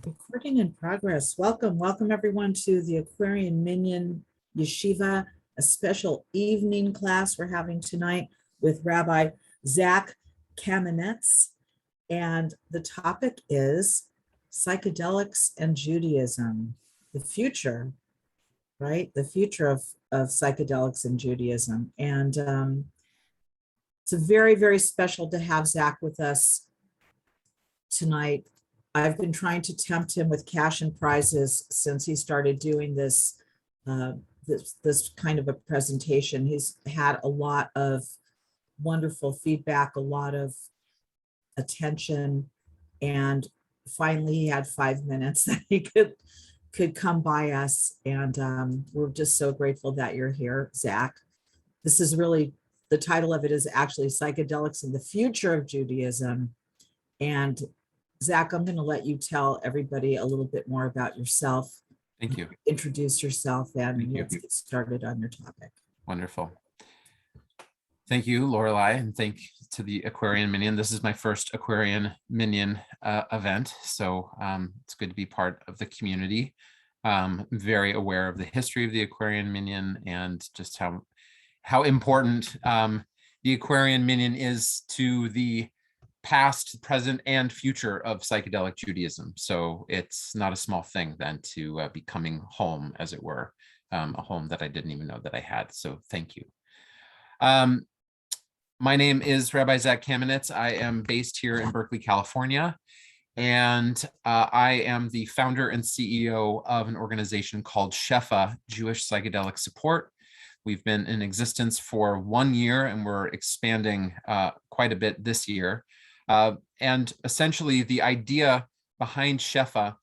Recording in progress. Welcome everyone to the Aquarian Minyan Yeshiva, a special evening class we're having tonight with Rabbi Zac Kamenetz. And the topic is psychedelics and Judaism, the future, right? The future of psychedelics and Judaism. And it's very, very special to have Zac with us tonight. I've been trying to tempt him with cash and prizes since he started doing this kind of a presentation. He's had a lot of wonderful feedback, a lot of attention, and finally he had 5 minutes that he could come by us. And we're just so grateful that you're here, Zac. This is really, the title of it is actually Psychedelics and the Future of Judaism. And Zac, I'm going to let you tell everybody a little bit more about yourself. Thank you. Introduce yourself and let's get started on your topic. Wonderful. Thank you, Lorelei, and thank to the Aquarian Minyan. This is my first Aquarian Minyan event, so it's good to be part of the community. I'm very aware of the history of the Aquarian Minyan and just how important the Aquarian Minyan is to the past, present, and future of psychedelic Judaism. So it's not a small thing then to be coming home, as it were, a home that I didn't even know that I had. So thank you. My name is Rabbi Zac Kamenetz. I am based here in Berkeley, California, and I am the founder and CEO of an organization called Shefa, Jewish Psychedelic Support. We've been in existence for 1 year, and we're expanding quite a bit this year. And essentially the idea behind Shefa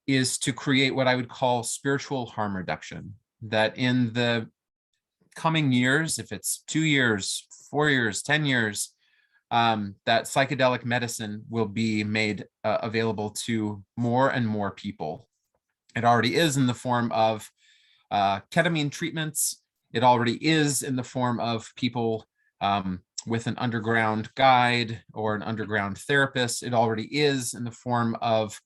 is to create what I would call spiritual harm reduction, that in the coming years, if it's 2 years, 4 years, 10 years, that psychedelic medicine will be made available to more and more people. It already is in the form of ketamine treatments. It already is in the form of people with an underground guide or an underground therapist. It already is in the form of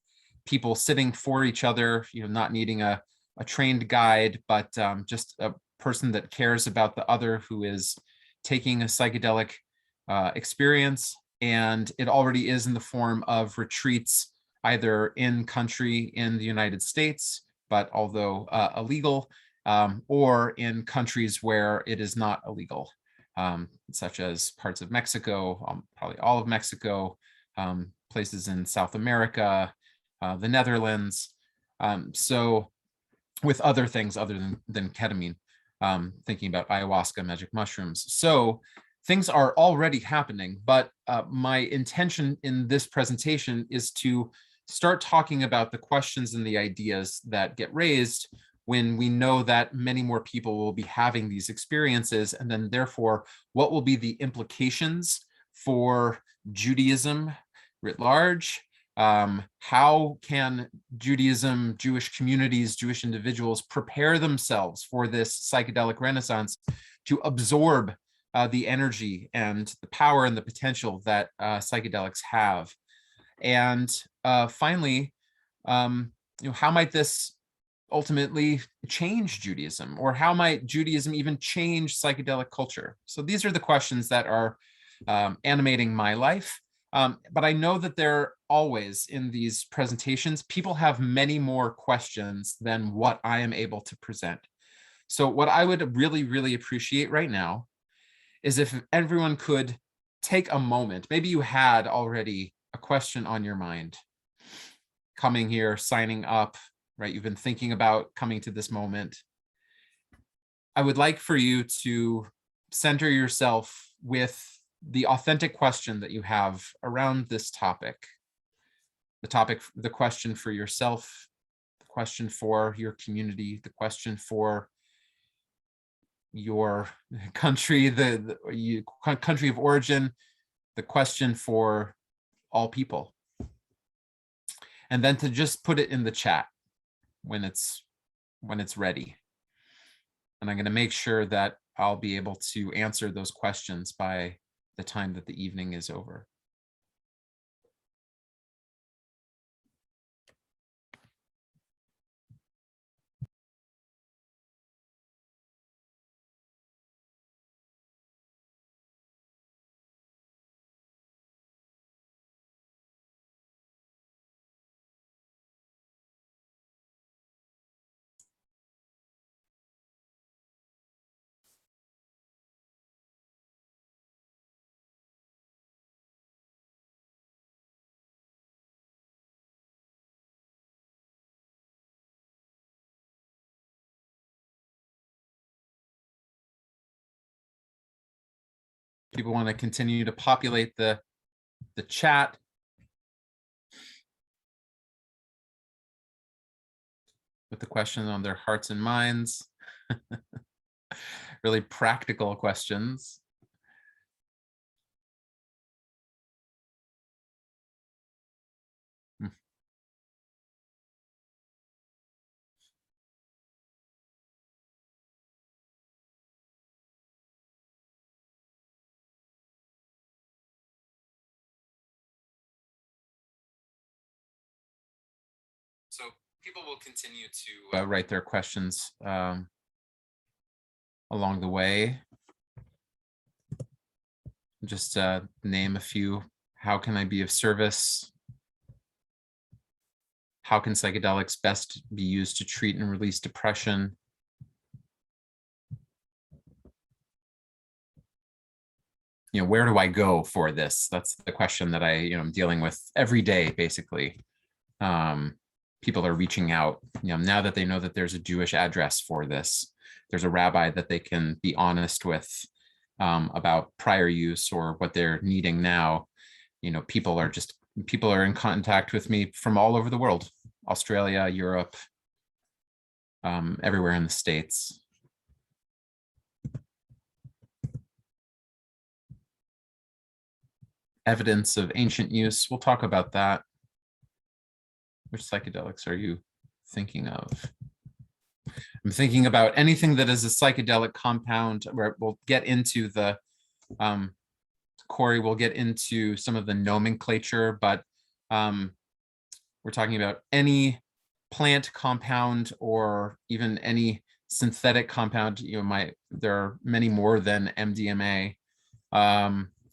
people sitting for each other, not needing a trained guide, but just a person that cares about the other who is taking a psychedelic experience. And it already is in the form of retreats, either in country in the United States, but although illegal, or in countries where it is not illegal. Such as parts of Mexico, probably all of Mexico, places in South America, the Netherlands. So with other things other than ketamine, thinking about ayahuasca, magic mushrooms. So things are already happening, but my intention in this presentation is to start talking about the questions and the ideas that get raised when we know that many more people will be having these experiences, and then therefore, what will be the implications for Judaism writ large? How can Judaism, Jewish communities, Jewish individuals prepare themselves for this psychedelic renaissance to absorb the energy and the power and the potential that psychedelics have? And finally, how might this ultimately change Judaism, or how might Judaism even change psychedelic culture? So these are the questions that are animating my life. But I know that there always in these presentations, people have many more questions than what I am able to present. So what I would really, really appreciate right now is if everyone could take a moment. Maybe you had already a question on your mind, coming here, signing up, right? You've been thinking about coming to this moment. I would like for you to center yourself with the authentic question that you have around this topic. The question for yourself, the question for your community, the question for your country, the country of origin, the question for all people. And then to just put it in the chat when it's ready. And I'm going to make sure that I'll be able to answer those questions by the time that the evening is over. People want to continue to populate the chat. With the questions on their hearts and minds. Really practical questions. So people will continue to write their questions along the way. Just name a few. How can I be of service? How can psychedelics best be used to treat and release depression? Where do I go for this? That's the question that I'm dealing with every day, basically. People are reaching out, now that they know that there's a Jewish address for this, there's a rabbi that they can be honest with about prior use or what they're needing now. People are in contact with me from all over the world, Australia, Europe, everywhere in the States. Evidence of ancient use, we'll talk about that. Which psychedelics are you thinking of? I'm thinking about anything that is a psychedelic compound, where we'll get into the, Corey will get into some of the nomenclature, but we're talking about any plant compound or even any synthetic compound. There are many more than MDMA,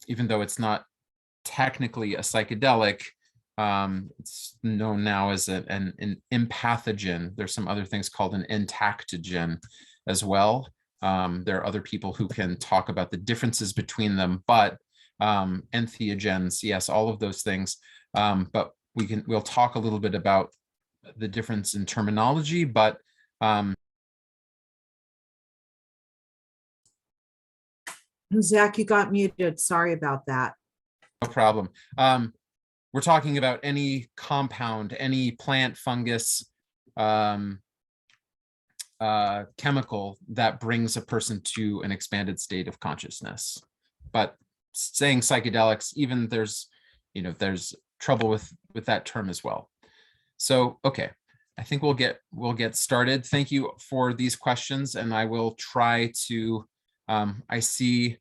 even though it's not technically a psychedelic. It's known now as an empathogen. There's some other things called an entactogen as well. There are other people who can talk about the differences between them, but entheogens, yes, all of those things. But we'll talk a little bit about the difference in terminology, but Zach, you got muted. Sorry about that. No problem. We're talking about any compound, any plant, fungus, chemical that brings a person to an expanded state of consciousness. But saying psychedelics, even there's trouble with that term as well. So, okay, I think we'll get started. Thank you for these questions, and I will try to, I see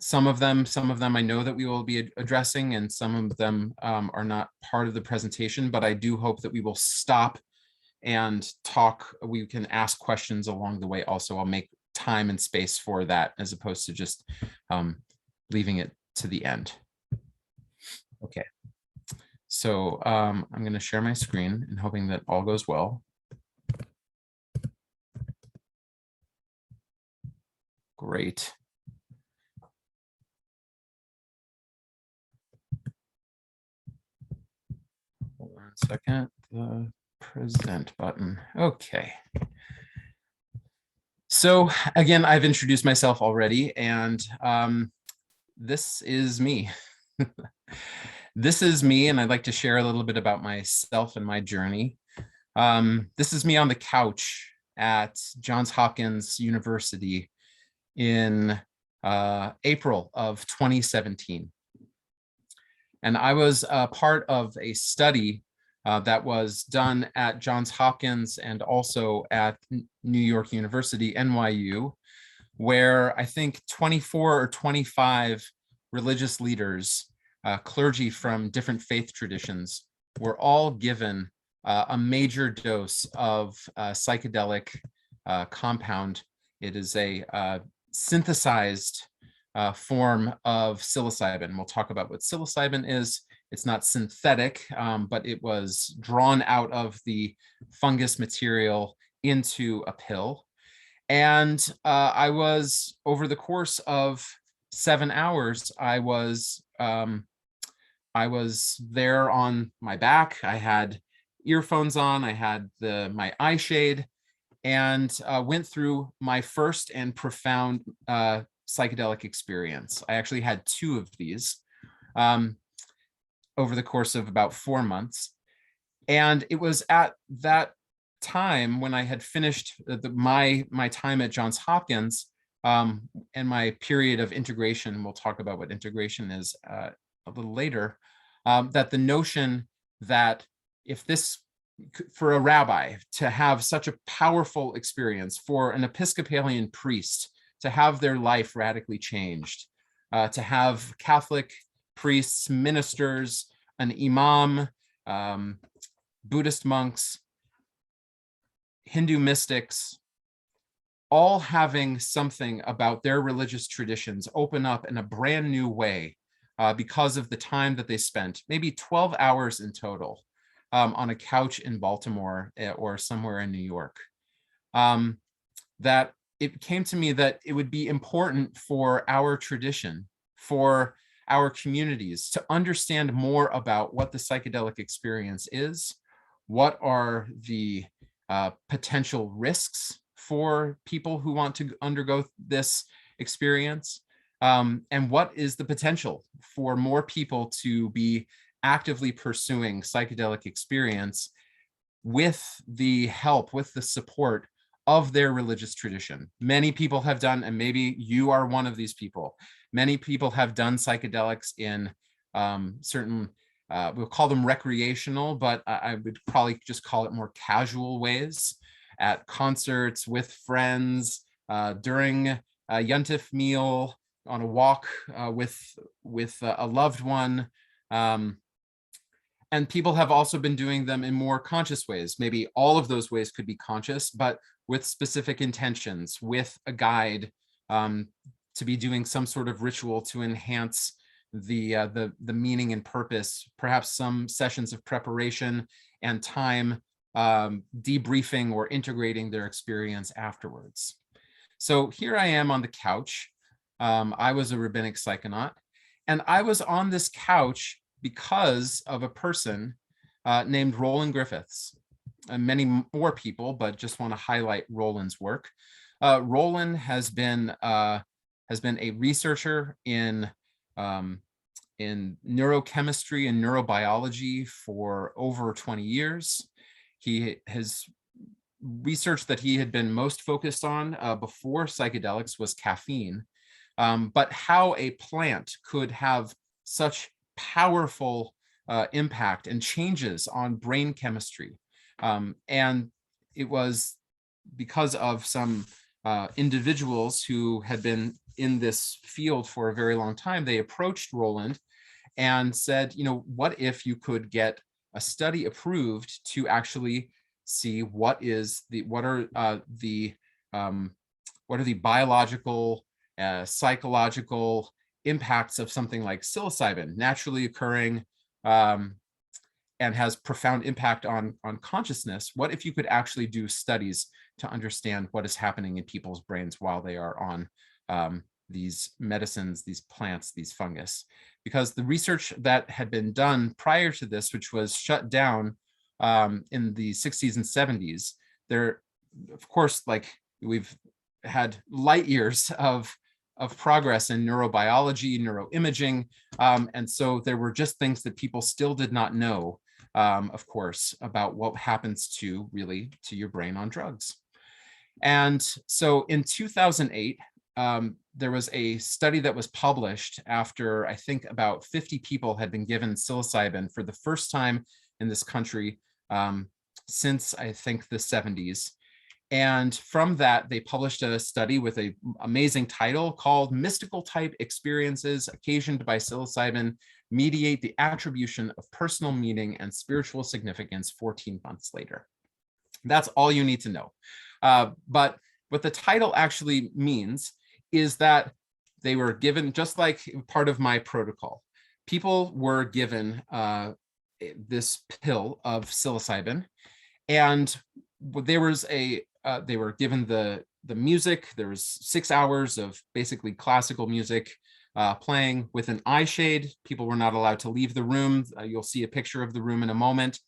some of them I know that we will be addressing, and some of them are not part of the presentation, but I do hope that we will stop and talk. We can ask questions along the way also. I'll make time and space for that, as opposed to just leaving it to the end. Okay, so I'm going to share my screen and hoping that all goes well. Great. Hold on a second, the present button. Okay. So again, I've introduced myself already, and this is me. This is me, and I'd like to share a little bit about myself and my journey. This is me on the couch at Johns Hopkins University in April of 2017. And I was a part of a study that was done at Johns Hopkins and also at New York University, NYU, where I think 24 or 25 religious leaders, clergy from different faith traditions, were all given a major dose of psychedelic compound. It is a synthesized form of psilocybin. We'll talk about what psilocybin is. It's not synthetic, but it was drawn out of the fungus material into a pill. And I was, over the course of 7 hours, I was there on my back. I had earphones on, I had my eye shade, and went through my first and profound psychedelic experience. I actually had 2 of these over the course of about 4 months. And it was at that time when I had finished my time at Johns Hopkins and my period of integration. We'll talk about what integration is a little later. That the notion that if this, for a rabbi to have such a powerful experience, for an Episcopalian priest to have their life radically changed, to have Catholic priests, ministers, an imam, Buddhist monks, Hindu mystics, all having something about their religious traditions open up in a brand new way because of the time that they spent, maybe 12 hours in total, on a couch in Baltimore or somewhere in New York. That it came to me that it would be important for our tradition, for our communities, to understand more about what the psychedelic experience is, what are the potential risks for people who want to undergo this experience, and what is the potential for more people to be actively pursuing psychedelic experience with the help, with the support of their religious tradition. Many people have done, and maybe you are one of these people, many people have done psychedelics in certain, we'll call them recreational, but I would probably just call it more casual ways, at concerts, with friends, during a Yontif meal, on a walk with a loved one. And people have also been doing them in more conscious ways. Maybe all of those ways could be conscious, but with specific intentions, with a guide, to be doing some sort of ritual to enhance the meaning and purpose, perhaps some sessions of preparation and time debriefing or integrating their experience afterwards. So here I am on the couch. I was a rabbinic psychonaut, and I was on this couch because of a person named Roland Griffiths, and many more people, but just want to highlight Roland's work. Roland has been a researcher in neurochemistry and neurobiology for over 20 years. His research that he had been most focused on before psychedelics was caffeine, but how a plant could have such powerful impact and changes on brain chemistry. And it was because of some individuals who had been in this field for a very long time. They approached Roland and said, you know, what if you could get a study approved to actually see what are the biological, psychological impacts of something like psilocybin, naturally occurring, and has profound impact on consciousness. What if you could actually do studies to understand what is happening in people's brains while they are on these medicines, these plants, these fungus? Because the research that had been done prior to this, which was shut down in the 60s and 70s, there, of course, like we've had light years of progress in neurobiology, neuroimaging. And so there were just things that people still did not know, of course, about what happens to your brain on drugs. And so in 2008, there was a study that was published after, I think, about 50 people had been given psilocybin for the first time in this country since, I think, the 70s. And from that, they published a study with an amazing title called Mystical Type Experiences Occasioned by Psilocybin Mediate the Attribution of Personal Meaning and Spiritual Significance 14 months later. That's all you need to know. But what the title actually means is that they were given, just like part of my protocol, people were given this pill of psilocybin, and there was they were given the music. There was 6 hours of basically classical music playing with an eye shade. People were not allowed to leave the room. You'll see a picture of the room in a moment.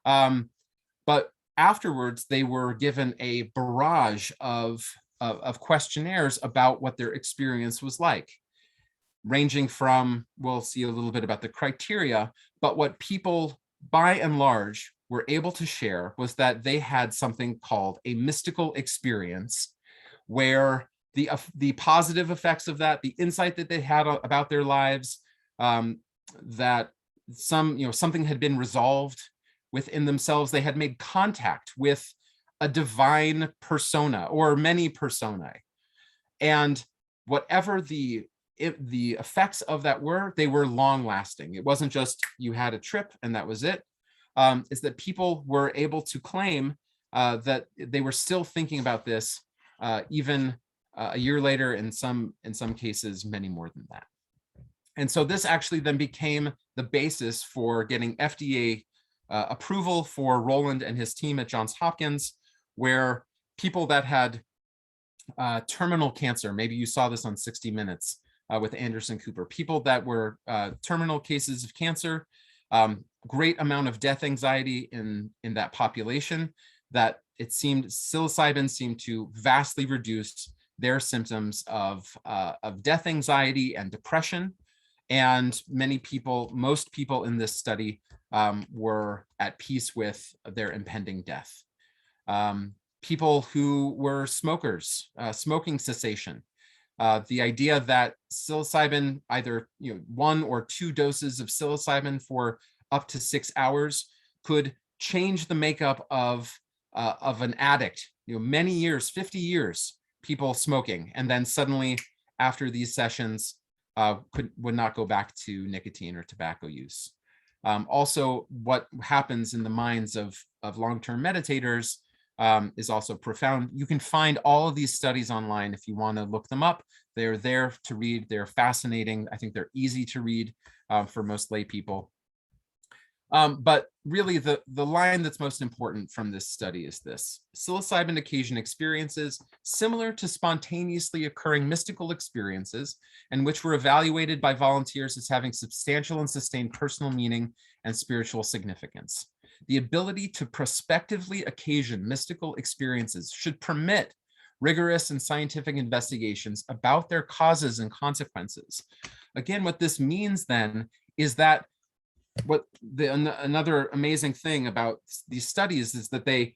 But afterwards, they were given a barrage of of questionnaires about what their experience was like, ranging from, we'll see a little bit about the criteria, but what people by and large were able to share was that they had something called a mystical experience, where the positive effects of that, the insight that they had about their lives, that something had been resolved within themselves. They had made contact with a divine persona or many personae, and whatever the effects of that were, they were long lasting. It wasn't just you had a trip and that was it. Is that people were able to claim that they were still thinking about this even a year later, in some cases many more than that. And so this actually then became the basis for getting FDA approval for Roland and his team at Johns Hopkins, where people that had terminal cancer, maybe you saw this on 60 Minutes with Anderson Cooper, people that were terminal cases of cancer, great amount of death anxiety in that population, that it seemed psilocybin seemed to vastly reduce their symptoms of death anxiety and depression. And most people in this study were at peace with their impending death. People who were smokers, smoking cessation. The idea that psilocybin, either 1 or 2 doses of psilocybin for up to 6 hours, could change the makeup of an addict. Many years, 50 years, people smoking, and then suddenly after these sessions would not go back to nicotine or tobacco use. Also, what happens in the minds of long-term meditators is also profound. You can find all of these studies online if you want to look them up. They're there to read. They're fascinating. I think they're easy to read for most lay people. But really, the line that's most important from this study is this: psilocybin occasion experiences similar to spontaneously occurring mystical experiences, and which were evaluated by volunteers as having substantial and sustained personal meaning and spiritual significance. The ability to prospectively occasion mystical experiences should permit rigorous and scientific investigations about their causes and consequences. Again, what this means then is that another amazing thing about these studies is that they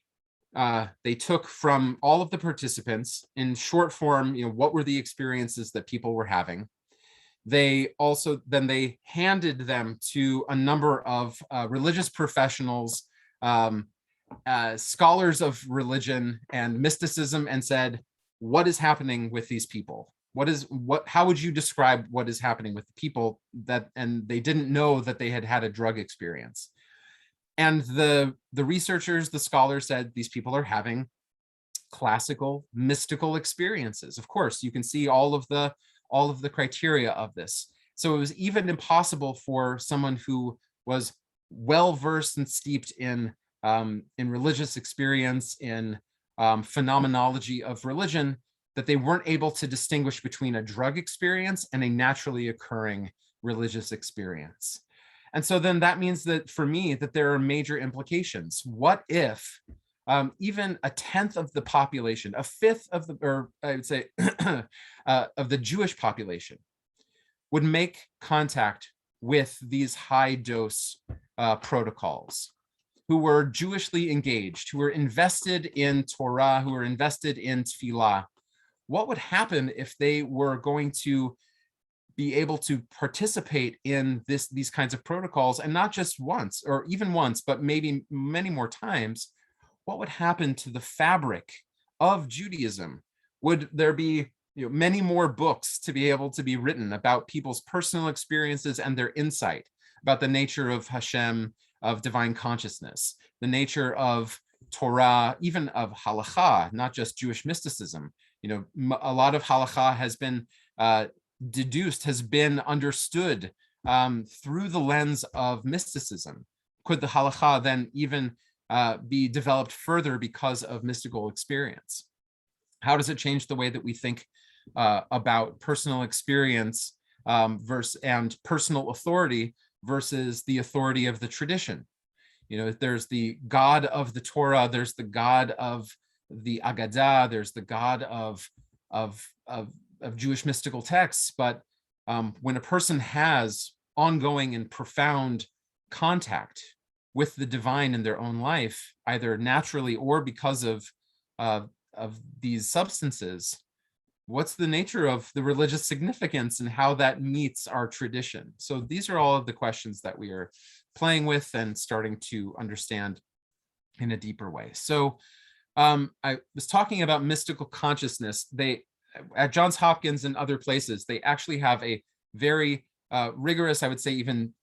took from all of the participants in short form, what were the experiences that people were having. They also then they handed them to a number of religious professionals, scholars of religion and mysticism, and said, what is happening with these people? How would you describe what is happening with the people and they didn't know that they had a drug experience? And the researchers, the scholars said these people are having classical mystical experiences. Of course, you can see all of the criteria of this. So it was even impossible for someone who was well-versed and steeped in religious experience, in phenomenology of religion, that they weren't able to distinguish between a drug experience and a naturally occurring religious experience. And so then that means that for me, that there are major implications. What if even a tenth of the population, a fifth of I would say of the Jewish population would make contact with these high dose protocols, who were Jewishly engaged, who were invested in Torah, who were invested in tefillah? What would happen if they were going to be able to participate in these kinds of protocols, and not just once or even once, but maybe many more times? What would happen to the fabric of Judaism? Would there be many more books to be able to be written about people's personal experiences and their insight about the nature of Hashem, of divine consciousness, the nature of Torah, even of halakha, not just Jewish mysticism? A lot of halakha has been deduced, has been understood through the lens of mysticism. Could the halakha then even be developed further because of mystical experience? How does it change the way that we think about personal experience and personal authority versus the authority of the tradition? There's the God of the Torah, there's the God of the Agadah, there's the God of Jewish mystical texts. But when a person has ongoing and profound contact with the divine in their own life, either naturally or because of these substances, what's the nature of the religious significance and how that meets our tradition? So these are all of the questions that we are playing with and starting to understand in a deeper way. So I was talking about mystical consciousness. They, at Johns Hopkins and other places, they actually have a very rigorous, I would say even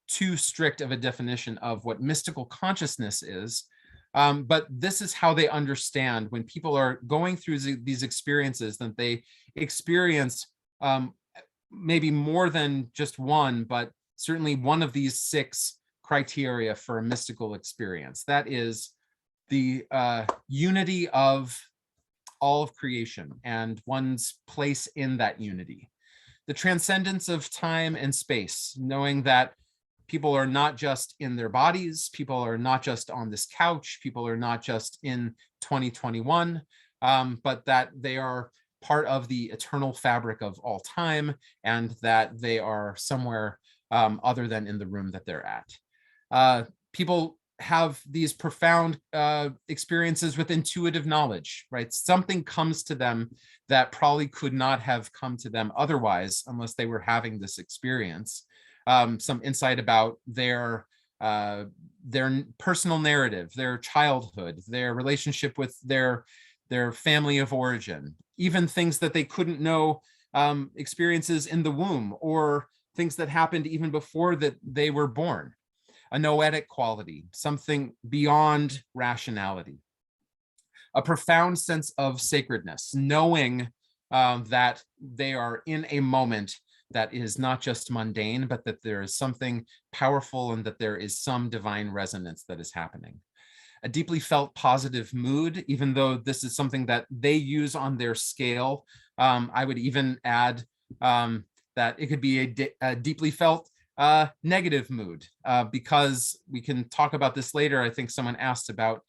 too strict of a definition of what mystical consciousness is. But this is how they understand when people are going through these experiences, that they experience maybe more than just one, but certainly one of these 6 criteria for a mystical experience. That is the unity of all of creation and one's place in that unity. The transcendence of time and space, knowing that people are not just in their bodies, people are not just on this couch, people are not just in 2021, but that they are part of the eternal fabric of all time, and that they are somewhere other than in the room that they're at. People have these profound experiences with intuitive knowledge, right? Something comes to them that probably could not have come to them otherwise unless they were having this experience. Some insight about their personal narrative, their childhood, their relationship with their family of origin, even things that they couldn't know, experiences in the womb, or things that happened even before that they were born. A noetic quality, something beyond rationality. A profound sense of sacredness, knowing that they are in a moment that is not just mundane, but that there is something powerful and that there is some divine resonance that is happening. A deeply felt positive mood, even though this is something that they use on their scale. I would even add that it could be a deeply felt negative mood, because we can talk about this later. I think someone asked about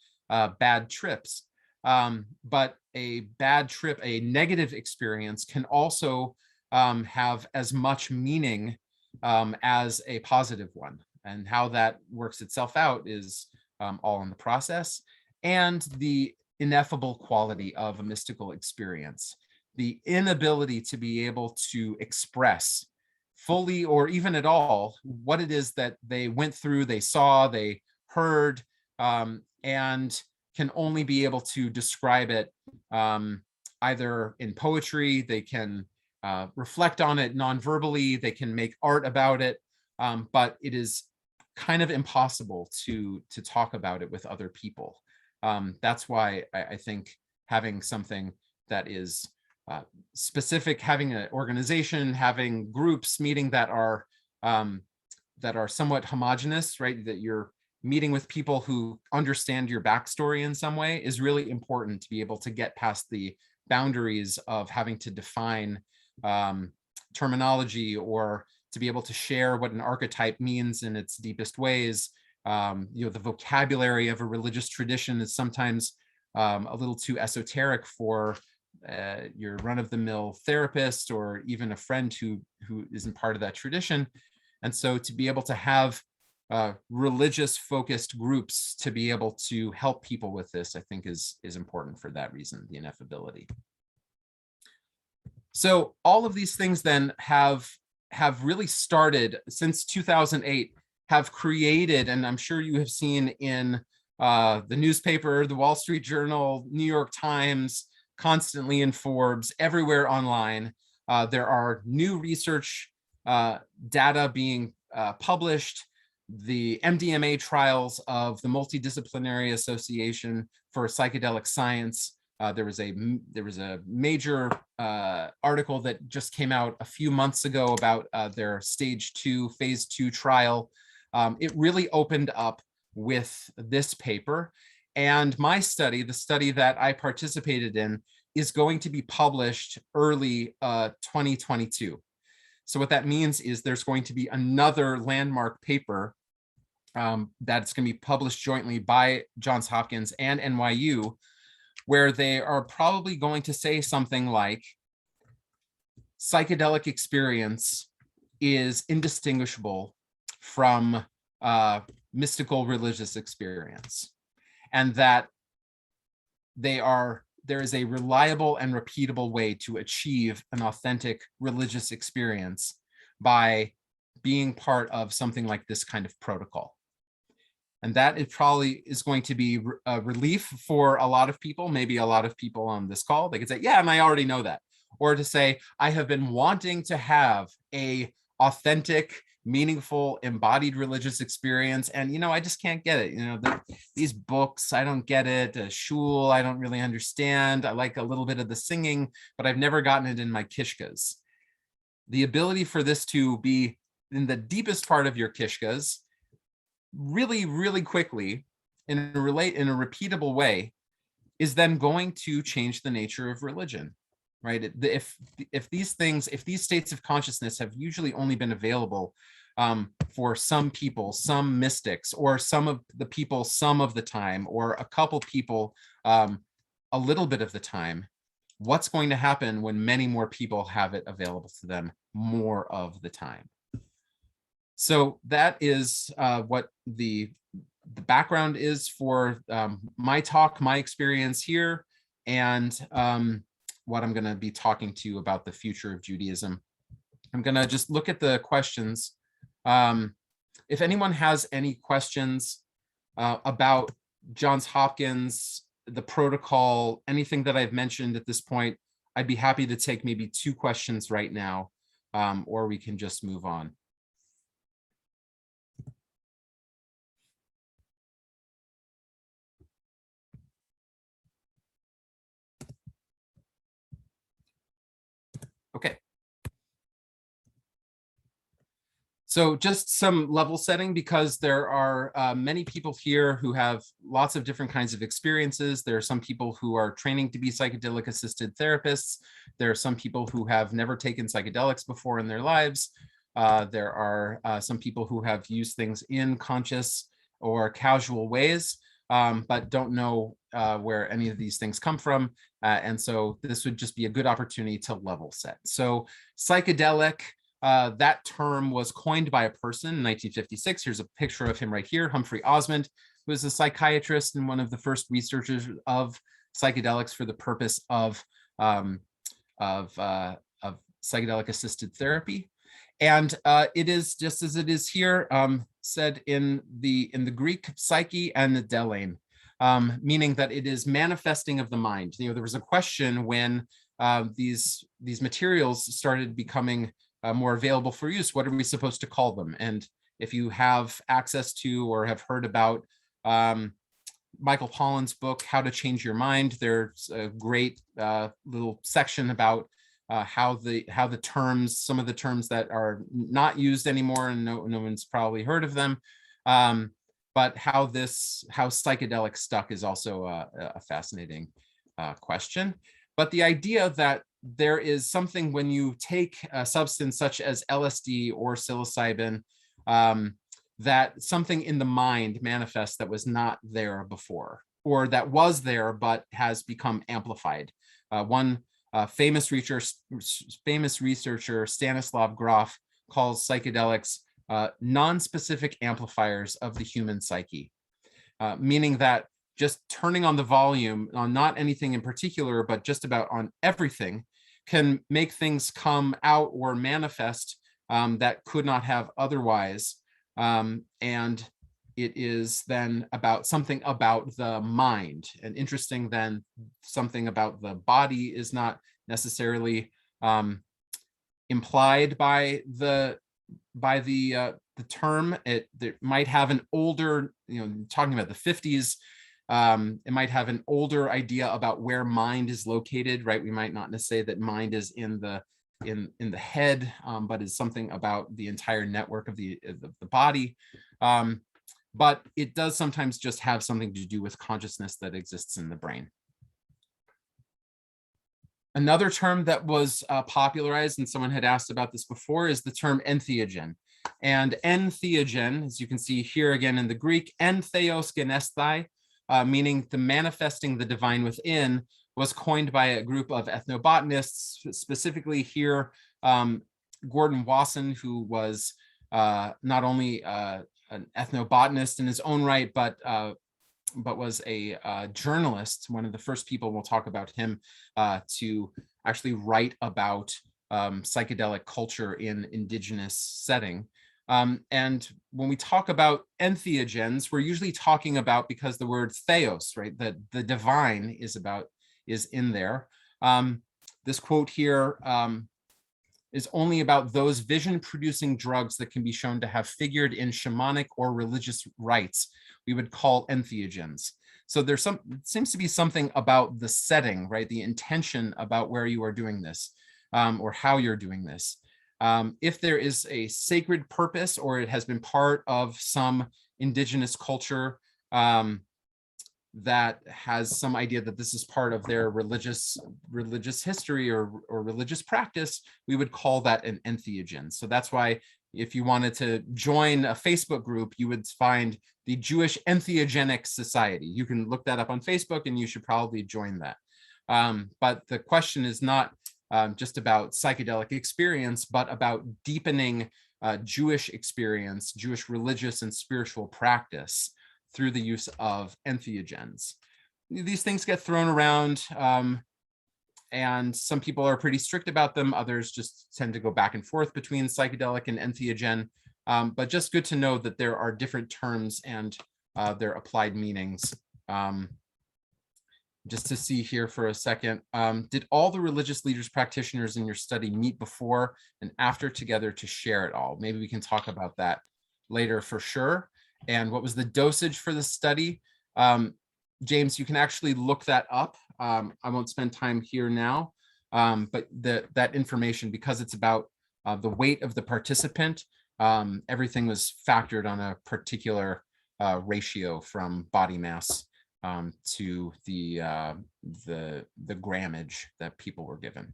bad trips, but a bad trip, a negative experience, can also have as much meaning as a positive one, and how that works itself out is all in the process. And the ineffable quality of a mystical experience, the inability to be able to express fully or even at all what it is that they went through, they saw, they heard, and can only be able to describe it either in poetry, they can reflect on it non-verbally, they can make art about it, but it is kind of impossible to talk about it with other people. That's why I think having something that is specific, having an organization, having groups meeting that are somewhat homogenous, right? That you're meeting with people who understand your backstory in some way is really important to be able to get past the boundaries of having to define terminology, or to be able to share what an archetype means in its deepest ways. The vocabulary of a religious tradition is sometimes a little too esoteric for your run-of-the-mill therapist or even a friend who isn't part of that tradition. And so to be able to have religious focused groups to be able to help people with this, I think is important for that reason, the ineffability. So all of these things then have really started since 2008, have created, and I'm sure you have seen in the newspaper, the Wall Street Journal, New York Times, constantly in Forbes, everywhere online. There are new research data being published. The MDMA trials of the Multidisciplinary Association for Psychedelic Science. There was a major article that just came out a few months ago about their phase 2 trial. It really opened up with this paper. And my study, the study that I participated in, is going to be published early 2022. So what that means is there's going to be another landmark paper that's going to be published jointly by Johns Hopkins and NYU, where they are probably going to say something like, psychedelic experience is indistinguishable from mystical religious experience, and that there is a reliable and repeatable way to achieve an authentic religious experience by being part of something like this kind of protocol. And that it probably is going to be a relief for a lot of people, maybe a lot of people on this call. They could say, yeah, and I already know that. Or to say, I have been wanting to have a authentic, meaningful, embodied religious experience, and I just can't get it. These books, I don't get it. Shul, I don't really understand. I like a little bit of the singing, but I've never gotten it in my kishkas. The ability for this to be in the deepest part of your kishkas, really, really quickly, in a repeatable way, is then going to change the nature of religion. Right? If these states of consciousness have usually only been available for some people, some mystics, or some of the people some of the time, or a couple people a little bit of the time, what's going to happen when many more people have it available to them more of the time? So that is what the background is for my talk, my experience here, and what I'm going to be talking to you about the future of Judaism. I'm going to just look at the questions. If anyone has any questions about Johns Hopkins, the protocol, anything that I've mentioned at this point, I'd be happy to take maybe 2 questions right now, or we can just move on. Okay. So just some level setting, because there are many people here who have lots of different kinds of experiences. There are some people who are training to be psychedelic assisted therapists. There are some people who have never taken psychedelics before in their lives. There are some people who have used things in conscious or casual ways, but don't know where any of these things come from. And so this would just be a good opportunity to level set. So psychedelic, that term was coined by a person in 1956. Here's a picture of him right here, Humphrey Osmond, who was a psychiatrist and one of the first researchers of psychedelics for the purpose of psychedelic assisted therapy. And it is, just as it is here, said in the Greek, psyche and the delein, meaning that it is manifesting of the mind. There was a question when these materials started becoming more available for use. What are we supposed to call them? And if you have access to or have heard about Michael Pollan's book, How to Change Your Mind, there's a great little section about how the terms, some of the terms that are not used anymore, and no one's probably heard of them, but how psychedelic stuck is also a fascinating question. But the idea that there is something when you take a substance such as LSD or psilocybin, that something in the mind manifests that was not there before, or that was there but has become amplified. One famous researcher, Stanislav Grof, calls psychedelics non-specific amplifiers of the human psyche, meaning that just turning on the volume on not anything in particular, but just about on everything, can make things come out or manifest that could not have otherwise. And it is then about something about the mind. And interesting, then something about the body is not necessarily implied by the term. It might have an older, talking about the 50s, it might have an older idea about where mind is located, right? We might not necessarily say that mind is in the head, but is something about the entire network of the body. But it does sometimes just have something to do with consciousness that exists in the brain. Another term that was popularized, and someone had asked about this before, is the term entheogen. And entheogen, as you can see here again in the Greek, entheos genesthai, meaning the manifesting the divine within, was coined by a group of ethnobotanists, specifically here, Gordon Wasson, who was not only an ethnobotanist in his own right, but was a journalist, one of the first people, we'll talk about him, to actually write about psychedelic culture in indigenous setting. And when we talk about entheogens, we're usually talking about, because the word theos, right, that the divine is in there. This quote here is only about those vision-producing drugs that can be shown to have figured in shamanic or religious rites we would call entheogens. So there's seems to be something about the setting, right? The intention about where you are doing this, or how you're doing this. If there is a sacred purpose, or it has been part of some indigenous culture that has some idea that this is part of their religious history or religious practice, we would call that an entheogen. So that's why if you wanted to join a Facebook group, you would find the Jewish Entheogenic Society. You can look that up on Facebook, and you should probably join that. But the question is not just about psychedelic experience, but about deepening Jewish experience, Jewish religious and spiritual practice through the use of entheogens. These things get thrown around, and some people are pretty strict about them. Others just tend to go back and forth between psychedelic and entheogen. But just good to know that there are different terms and their applied meanings. Just to see here for a second, did all the religious leaders practitioners in your study meet before and after together to share it all? Maybe we can talk about that later for sure. And what was the dosage for the study? James, you can actually look that up. I won't spend time here now, but that information, because it's about the weight of the participant, everything was factored on a particular ratio from body mass to the grammage that people were given.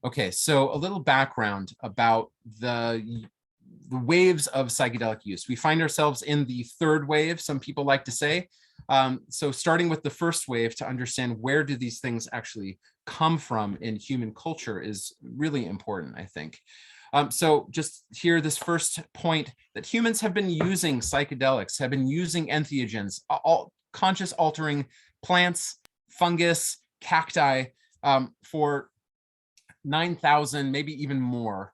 Okay, so a little background about the waves of psychedelic use. We find ourselves in the third wave, some people like to say. So starting with the first wave, to understand where do these things actually come from in human culture is really important, I think. So just here, this first point, that humans have been using psychedelics, have been using entheogens, all conscious altering plants, fungus, cacti, for 9,000, maybe even more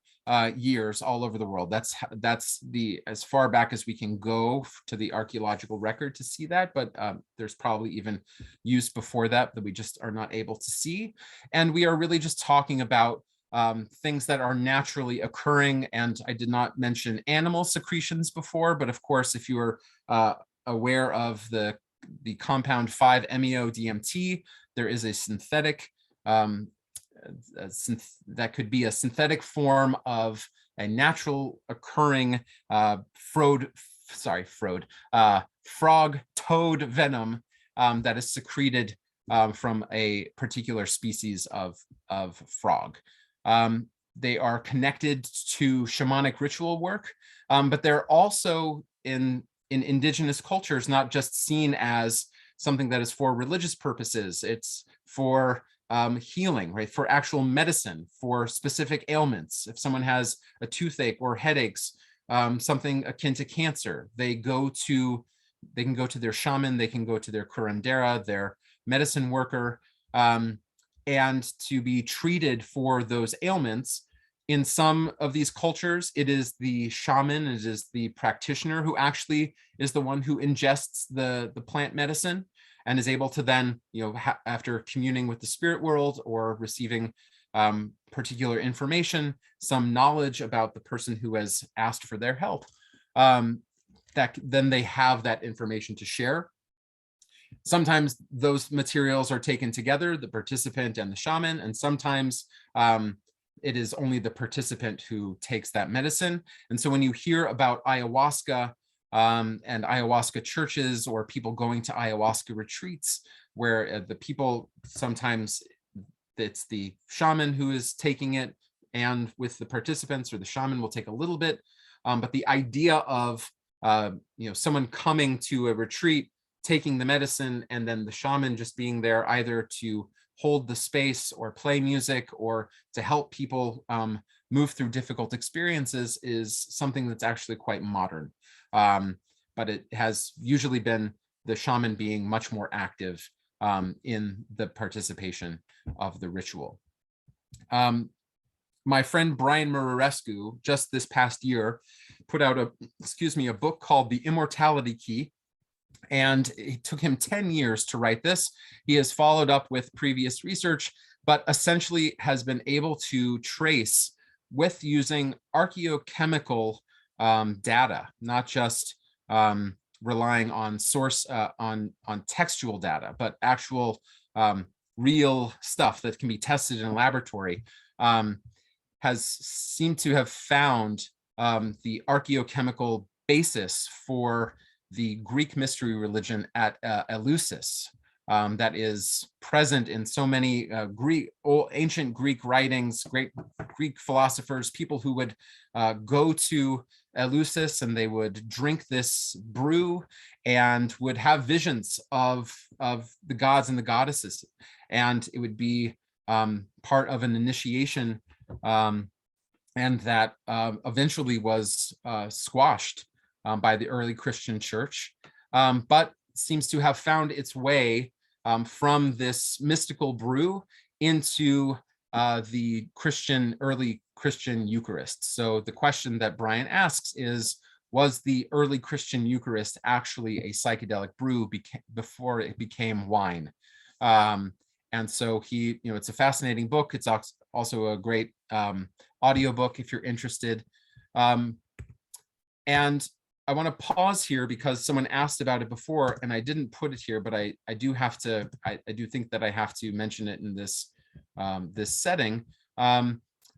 years all over the world. That's the as far back as we can go to the archaeological record to see that, but there's probably even use before that we just are not able to see. And we are really just talking about things that are naturally occurring. And I did not mention animal secretions before, but of course, if you are aware of the compound 5-MeO-DMT, there is a synthetic that could be a synthetic form of a natural occurring frog toad venom that is secreted from a particular species of frog. They are connected to shamanic ritual work, but they're also in indigenous cultures not just seen as something that is for religious purposes. It's for healing, right? For actual medicine, for specific ailments. If someone has a toothache or headaches, something akin to cancer, they can go to their shaman, they can go to their curandera, their medicine worker, and to be treated for those ailments. In some of these cultures, it is the shaman, it is the practitioner who actually is the one who ingests the plant medicine and is able to then, after communing with the spirit world or receiving particular information, some knowledge about the person who has asked for their help, that then they have that information to share. Sometimes those materials are taken together, the participant and the shaman, and sometimes it is only the participant who takes that medicine. And so when you hear about ayahuasca and ayahuasca churches, or people going to ayahuasca retreats, where the people, sometimes it's the shaman who is taking it, and with the participants, or the shaman will take a little bit, but the idea of someone coming to a retreat, taking the medicine, and then the shaman just being there either to hold the space or play music or to help people move through difficult experiences is something that's actually quite modern. But it has usually been the shaman being much more active in the participation of the ritual. My friend Brian Murarescu, just this past year, put out a book called The Immortality Key. And it took him 10 years to write this. He has followed up with previous research, but essentially has been able to trace with using archaeochemical data, not just relying on source on textual data, but actual real stuff that can be tested in a laboratory, has seemed to have found the archaeochemical basis for the Greek mystery religion at Eleusis, that is present in so many ancient Greek writings, great Greek philosophers, people who would go to Eleusis and they would drink this brew and would have visions of the gods and the goddesses. And it would be part of an initiation, and that eventually was squashed by the early Christian church, but seems to have found its way from this mystical brew into the early Christian Eucharist. So the question that Brian asks is, was the early Christian Eucharist actually a psychedelic brew before it became wine? And so it's a fascinating book. It's also a great audiobook if you're interested. And I want to pause here because someone asked about it before and I didn't put it here, but I do think that I have to mention it in this setting,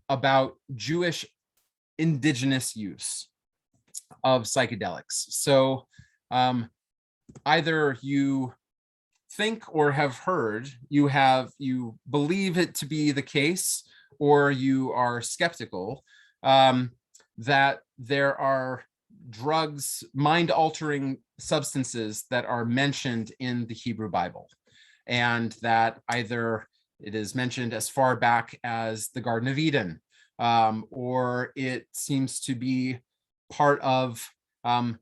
about Jewish indigenous use of psychedelics. So either you think or have heard, you believe it to be the case, or you are skeptical that there are drugs, mind-altering substances that are mentioned in the Hebrew Bible, and that either it is mentioned as far back as the Garden of Eden, or it seems to be part of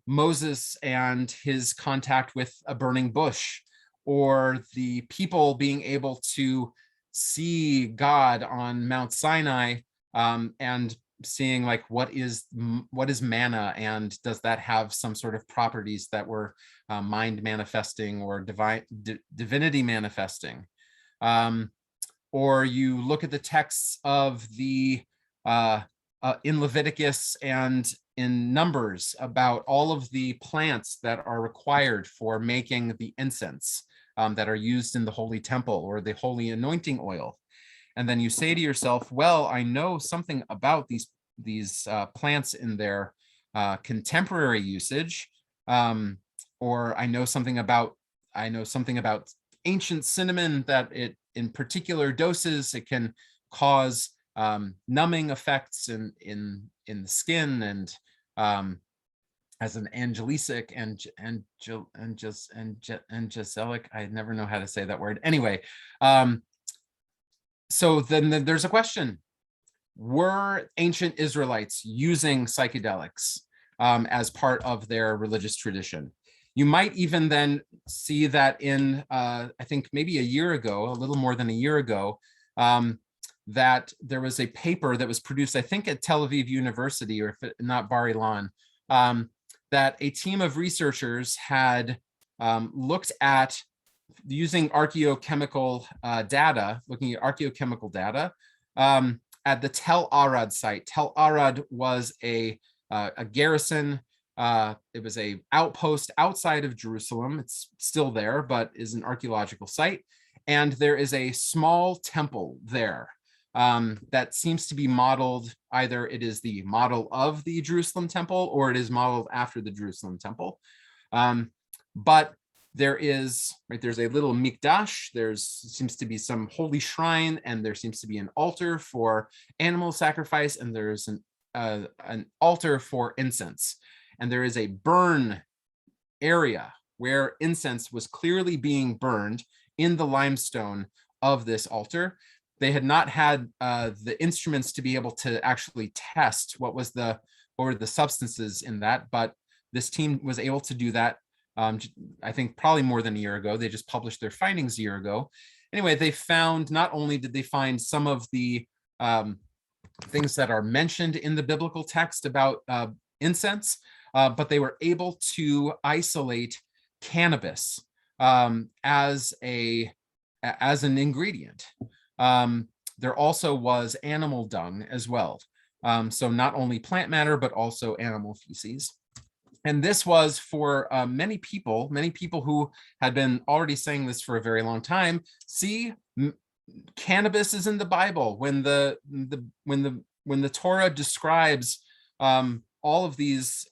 Moses and his contact with a burning bush, or the people being able to see God on Mount Sinai, and seeing like what is manna, and does that have some sort of properties that were mind manifesting or divinity manifesting, or you look at the texts of the in Leviticus and in Numbers about all of the plants that are required for making the incense that are used in the holy temple or the holy anointing oil. And then you say to yourself, well, I know something about these plants in their contemporary usage, or I know something about ancient cinnamon, that it in particular doses it can cause numbing effects in the skin, and as an angelic and angelic, I never know how to say that word. Anyway, so then there's a question. Were ancient Israelites using psychedelics as part of their religious tradition? You might even then see that in, I think maybe a year ago, a little more than a year ago, that there was a paper that was produced, I think at Tel Aviv University, or if not Bar Ilan, that a team of researchers had looked at using archaeochemical data, looking at archaeochemical data at the Tel Arad site. Tel Arad was a garrison. It was a outpost outside of Jerusalem. It's still there, but is an archaeological site. And there is a small temple there that seems to be modeled, either it is the model of the Jerusalem temple or it is modeled after the Jerusalem temple. But there is, there's a little mikdash, seems to be some holy shrine, and there seems to be an altar for animal sacrifice, and there's an altar for incense. and there is a burn area where incense was clearly being burned in the limestone of this altar. They had not had the instruments to be able to actually test what were the substances in that, but this team was able to do that. I think probably more than a year ago. They just published their findings a year ago. Anyway, they found, not only did they find some of the things that are mentioned in the biblical text about incense, but they were able to isolate cannabis as an ingredient. There also was animal dung as well. So not only plant matter, but also animal feces. And this was for many people who had been already saying this for a very long time. See, cannabis is in the Bible. When the Torah describes all of these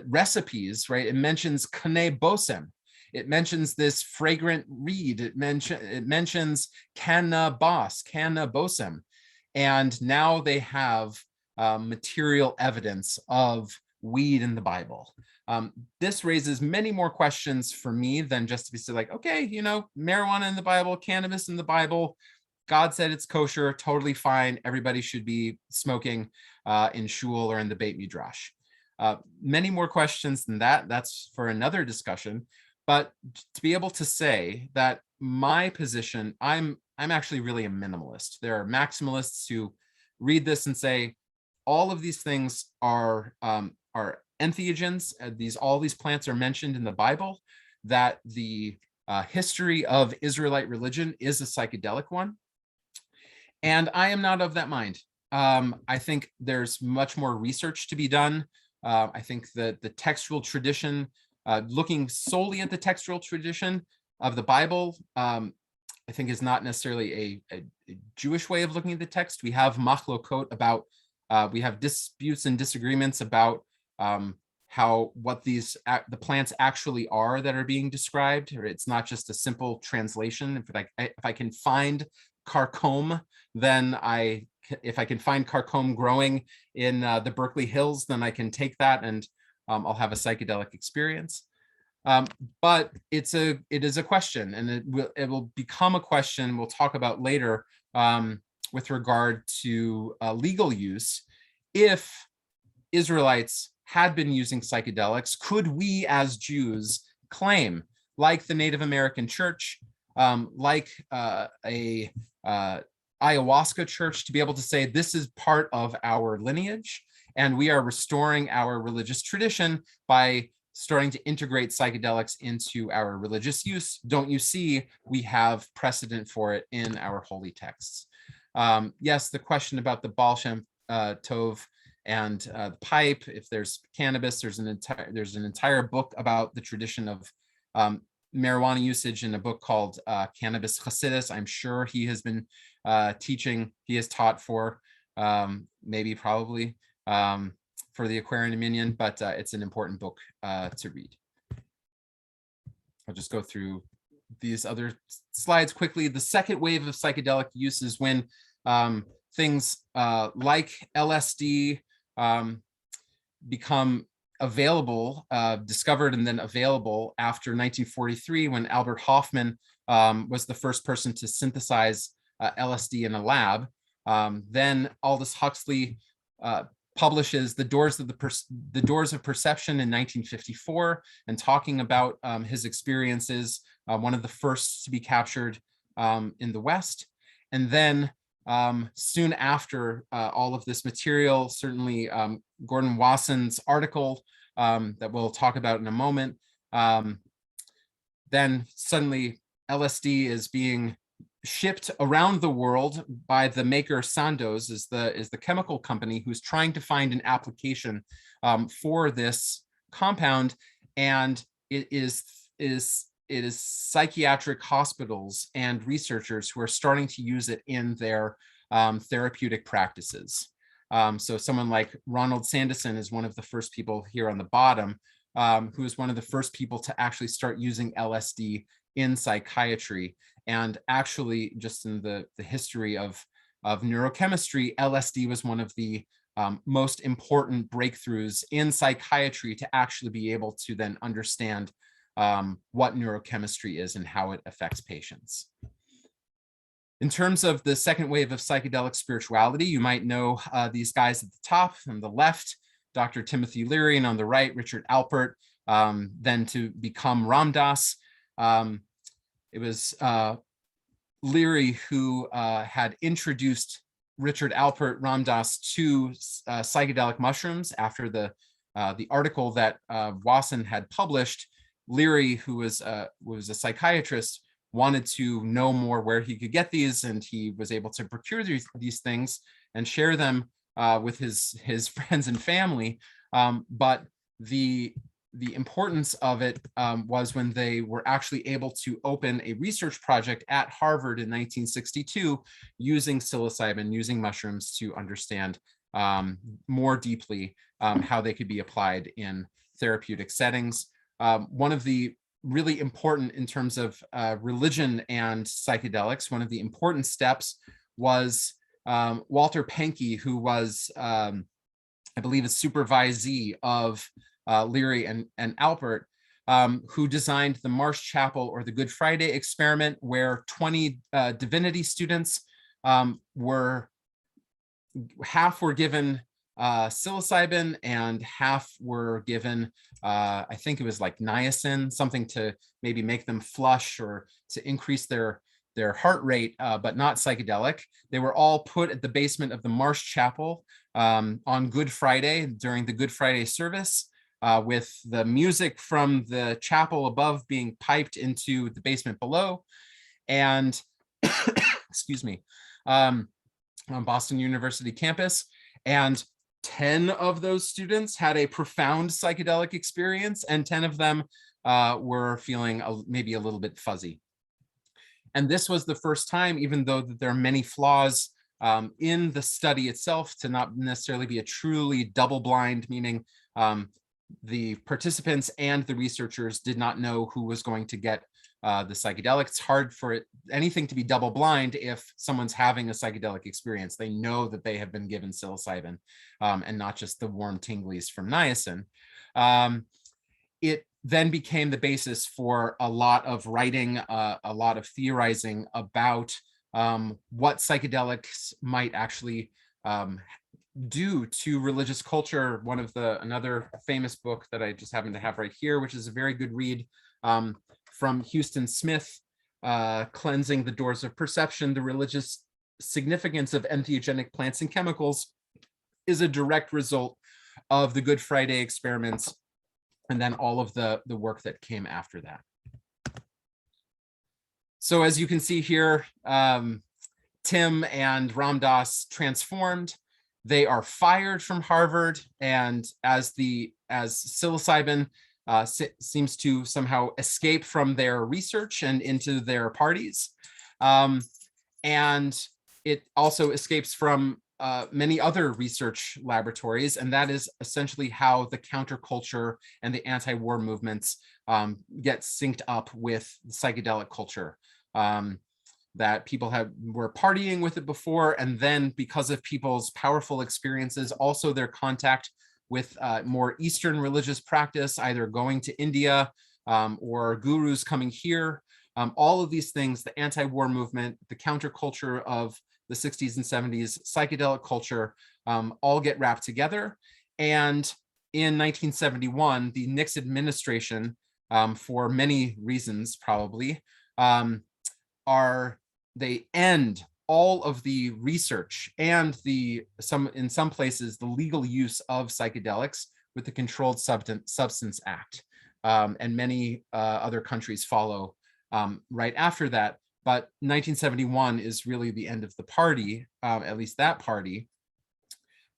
recipes, right? It mentions kane bosem. It mentions this fragrant reed. It mentions cannabis, bosem. And now they have material evidence of weed in the Bible. This raises many more questions for me than just to be like, okay, marijuana in the Bible, cannabis in the Bible. God said it's kosher, totally fine. Everybody should be smoking in shul or in the Beit Midrash. Many more questions than that. That's for another discussion. But to be able to say that my position, I'm actually really a minimalist. There are maximalists who read this and say all of these things are entheogens. All these plants are mentioned in the Bible. That the history of Israelite religion is a psychedelic one, and I am not of that mind. I think there's much more research to be done. I think that the textual tradition, looking solely at the textual tradition of the Bible, I think is not necessarily a Jewish way of looking at the text. We have machlokot about, we have disputes and disagreements about what the plants actually are that are being described. Or it's not just a simple translation. If I can find carcome, then if I can find carcome growing in the Berkeley Hills, then I can take that and I'll have a psychedelic experience. But it is a question, and it will become a question we'll talk about later with regard to legal use. If Israelites had been using psychedelics, could we as Jews claim, like the Native American church, like a ayahuasca church, to be able to say this is part of our lineage and we are restoring our religious tradition by starting to integrate psychedelics into our religious use? Don't you see we have precedent for it in our holy texts? Yes, the question about the Baal Shem Tov and the pipe, if there's cannabis, there's an entire book about the tradition of marijuana usage in a book called Cannabis Hasidus. I'm sure he has been he has taught for probably for the Aquarian Minyan, but it's an important book to read. I'll just go through these other slides quickly. The second wave of psychedelic use is when things like LSD become available, discovered and then available after 1943, when Albert Hofmann was the first person to synthesize LSD in a lab. Then Aldous Huxley publishes The Doors of Perception in 1954, and talking about his experiences, one of the first to be captured in the West. And then soon after all of this material, certainly Gordon Wasson's article that we'll talk about in a moment, then suddenly LSD is being shipped around the world by the maker Sandoz, is the chemical company who's trying to find an application for this compound, and it is psychiatric hospitals and researchers who are starting to use it in their therapeutic practices. So someone like Ronald Sanderson is one of the first people here on the bottom, who is one of the first people to actually start using LSD in psychiatry. And actually, just in the history of neurochemistry, LSD was one of the most important breakthroughs in psychiatry to actually be able to then understand what neurochemistry is and how it affects patients. In terms of the second wave of psychedelic spirituality, you might know these guys at the top. On the left, Dr. Timothy Leary, and on the right, Richard Alpert, then to become Ram Dass. It was Leary who had introduced Richard Alpert, Ram Dass, to psychedelic mushrooms after the article that Wasson had published. Leary, who was a psychiatrist, wanted to know more where he could get these, and he was able to procure these things and share them with his friends and family. But the importance of it was when they were actually able to open a research project at Harvard in 1962 using psilocybin, using mushrooms to understand more deeply how they could be applied in therapeutic settings. One of the really important in terms of religion and psychedelics, one of the important steps was Walter Pahnke, who was, I believe, a supervisee of Leary and Alpert, who designed the Marsh Chapel or the Good Friday experiment, where 20 divinity students half were given psilocybin and half were given, I think it was like niacin, something to maybe make them flush or to increase their heart rate, but not psychedelic. They were all put at the basement of the Marsh Chapel on Good Friday during the Good Friday service, with the music from the chapel above being piped into the basement below. And excuse me, on Boston University campus. And 10 of those students had a profound psychedelic experience, and 10 of them were feeling maybe a little bit fuzzy. And this was the first time, even though there are many flaws in the study itself, to not necessarily be a truly double-blind, meaning the participants and the researchers did not know who was going to get the psychedelic. It's hard for anything to be double blind if someone's having a psychedelic experience. They know that they have been given psilocybin and not just the warm tinglies from niacin. It then became the basis for a lot of writing, a lot of theorizing about what psychedelics might actually do to religious culture. Another famous book that I just happen to have right here, which is a very good read, from Houston Smith, Cleansing the Doors of Perception, the Religious Significance of Entheogenic Plants and Chemicals, is a direct result of the Good Friday experiments and then all of the work that came after that. So as you can see here, Tim and Ram Dass transformed. They are fired from Harvard, and as psilocybin seems to somehow escape from their research and into their parties. And it also escapes from many other research laboratories, and that is essentially how the counterculture and the anti-war movements get synced up with psychedelic culture. That people were partying with it before, and then because of people's powerful experiences, also their contact with more Eastern religious practice, either going to India or gurus coming here. All of these things, the anti-war movement, the counterculture of the 60s and 70s, psychedelic culture, all get wrapped together. And in 1971, the Nixon administration, for many reasons probably, they end all of the research and in some places, the legal use of psychedelics with the Controlled Substance Act. And many other countries follow right after that. But 1971 is really the end of the party, at least that party.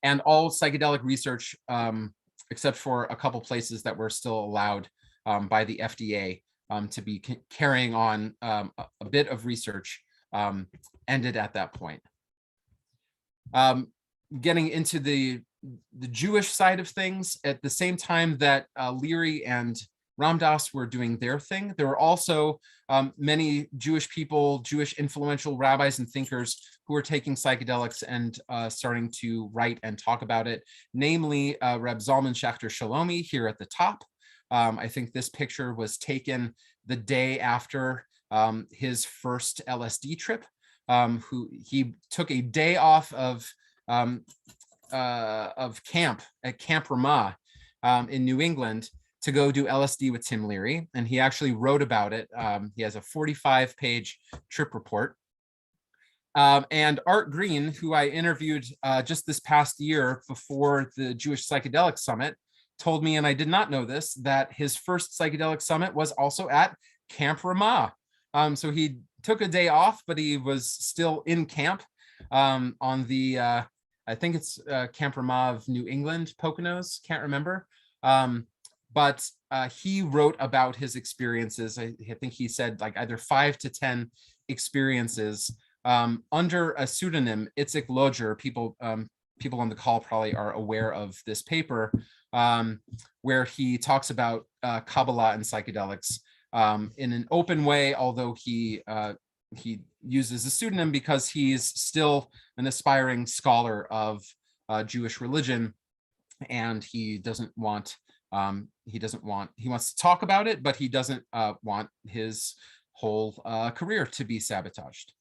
And all psychedelic research, except for a couple places that were still allowed by the FDA to be carrying on a bit of research, ended at that point. Getting into the Jewish side of things, at the same time that Leary and Ram Dass were doing their thing. There were also many Jewish people, Jewish influential rabbis and thinkers who were taking psychedelics and starting to write and talk about it, namely Reb Zalman Schachter Shalomi here at the top. I think this picture was taken the day after his first LSD trip. Who he took a day off of camp at Camp Ramah in New England to go do LSD with Tim Leary, and he actually wrote about it. He has a 45-page trip report. And Art Green, who I interviewed just this past year before the Jewish Psychedelic Summit, told me, and I did not know this, that his first psychedelic summit was also at Camp Ramah. So he took a day off, but he was still in camp on the, I think it's Camp Ramah of New England, Poconos, can't remember. But he wrote about his experiences. I think he said like either 5 to 10 experiences under a pseudonym, Itzik Lodger. People on the call probably are aware of this paper, where he talks about Kabbalah and psychedelics in an open way, although he uses a pseudonym because he's still an aspiring scholar of Jewish religion, and he wants to talk about it, but he doesn't want his whole career to be sabotaged.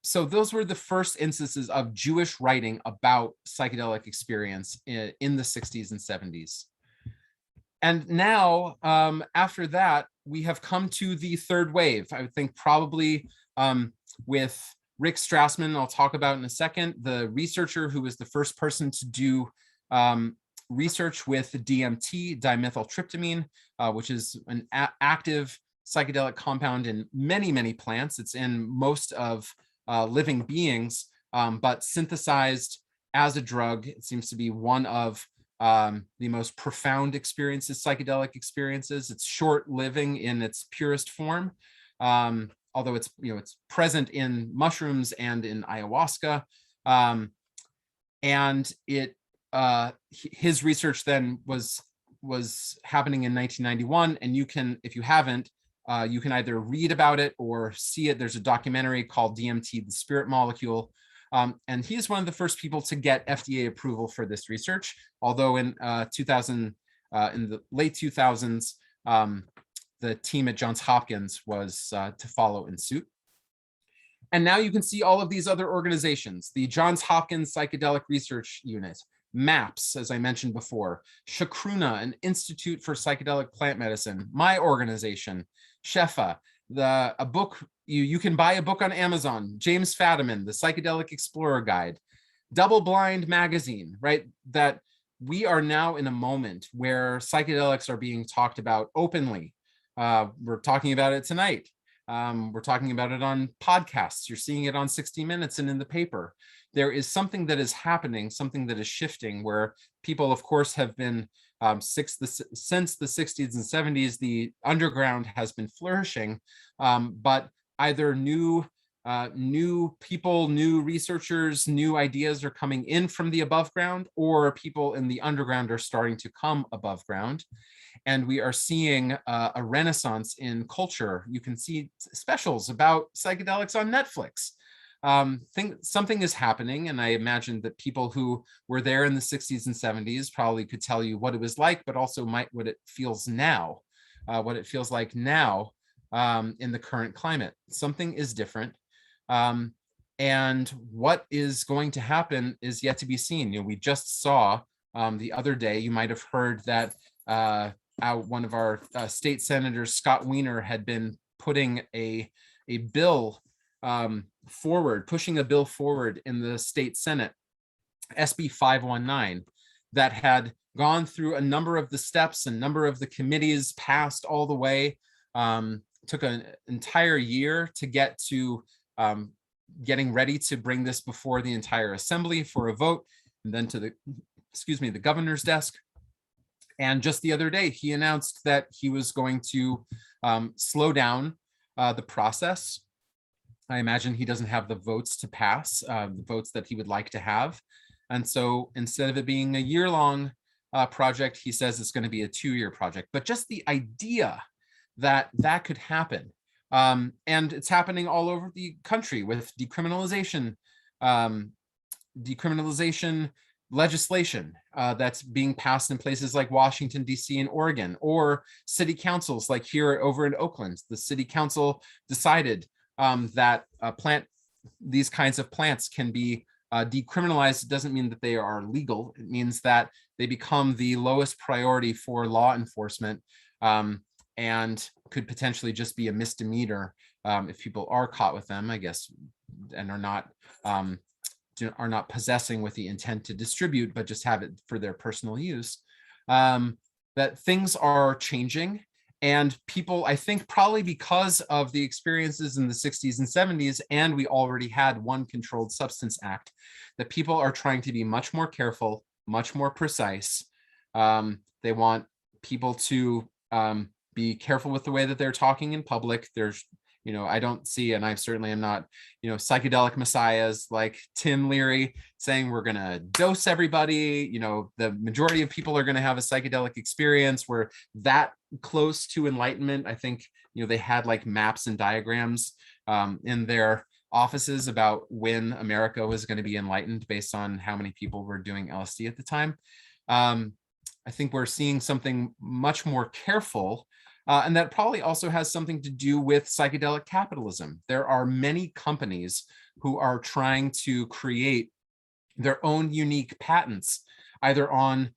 So those were the first instances of Jewish writing about psychedelic experience in the 60s and 70s. And now, after that, we have come to the third wave. I would think probably with Rick Strassman, I'll talk about in a second, the researcher who was the first person to do research with DMT, dimethyltryptamine, which is an active psychedelic compound in many, many plants. It's in most of living beings, but synthesized as a drug. It seems to be one of the most profound experiences, psychedelic experiences. It's short-living in its purest form, although it's present in mushrooms and in ayahuasca. And his research then was happening in 1991, and you can, if you haven't, you can either read about it or see it. There's a documentary called DMT, the Spirit Molecule. And he is one of the first people to get FDA approval for this research, although in the late 2000s, the team at Johns Hopkins was to follow in suit. And now you can see all of these other organizations: the Johns Hopkins Psychedelic Research Unit, MAPS, as I mentioned before, Shakruna, an Institute for Psychedelic Plant Medicine, my organization, Shefa, a book, you can buy a book on Amazon, James Fadiman, the Psychedelic Explorer Guide, Double Blind Magazine, right? That we are now in a moment where psychedelics are being talked about openly. We're talking about it tonight. We're talking about it on podcasts. You're seeing it on 60 Minutes and in the paper. There is something that is happening, something that is shifting, where people, of course, have been since the 60s and 70s, the underground has been flourishing, but either new people, new researchers, new ideas are coming in from the above ground, or people in the underground are starting to come above ground. And we are seeing a renaissance in culture. You can see specials about psychedelics on Netflix. Something is happening, and I imagine that people who were there in the 60s and 70s probably could tell you what it was like, but also what it feels now, what it feels like now in the current climate. Something is different. And what is going to happen is yet to be seen. We just saw the other day, you might have heard that one of our state senators, Scott Wiener, had been putting a bill pushing a bill forward in the state Senate, SB 519, that had gone through a number of the steps, a number of the committees, passed all the way, took an entire year to get to getting ready to bring this before the entire assembly for a vote, and then to the governor's desk. And just the other day, he announced that he was going to slow down the process. I imagine he doesn't have the votes to pass, the votes that he would like to have. And so instead of it being a year-long project. He says it's going to be a 2-year project, but just the idea that that could happen. And it's happening all over the country with decriminalization legislation that's being passed in places like Washington, D.C. and Oregon, or city councils like here over in Oakland. The city council decided that these kinds of plants can be decriminalized. It doesn't mean that they are legal. It means that they become the lowest priority for law enforcement, and could potentially just be a misdemeanor if people are caught with them, I guess, and are not possessing with the intent to distribute, but just have it for their personal use. That things are changing, and people, I think, probably because of the experiences in the 60s and 70s, and we already had one Controlled Substance Act, that people are trying to be much more careful, much more precise. They want people to be careful with the way that they're talking in public. There's, I don't see, and I certainly am not, psychedelic messiahs like Tim Leary saying we're going to dose everybody. The majority of people are going to have a psychedelic experience. We're that close to enlightenment. I think, they had like maps and diagrams in their offices about when America was going to be enlightened based on how many people were doing LSD at the time. I think we're seeing something much more careful. And that probably also has something to do with psychedelic capitalism. There are many companies who are trying to create their own unique patents, either on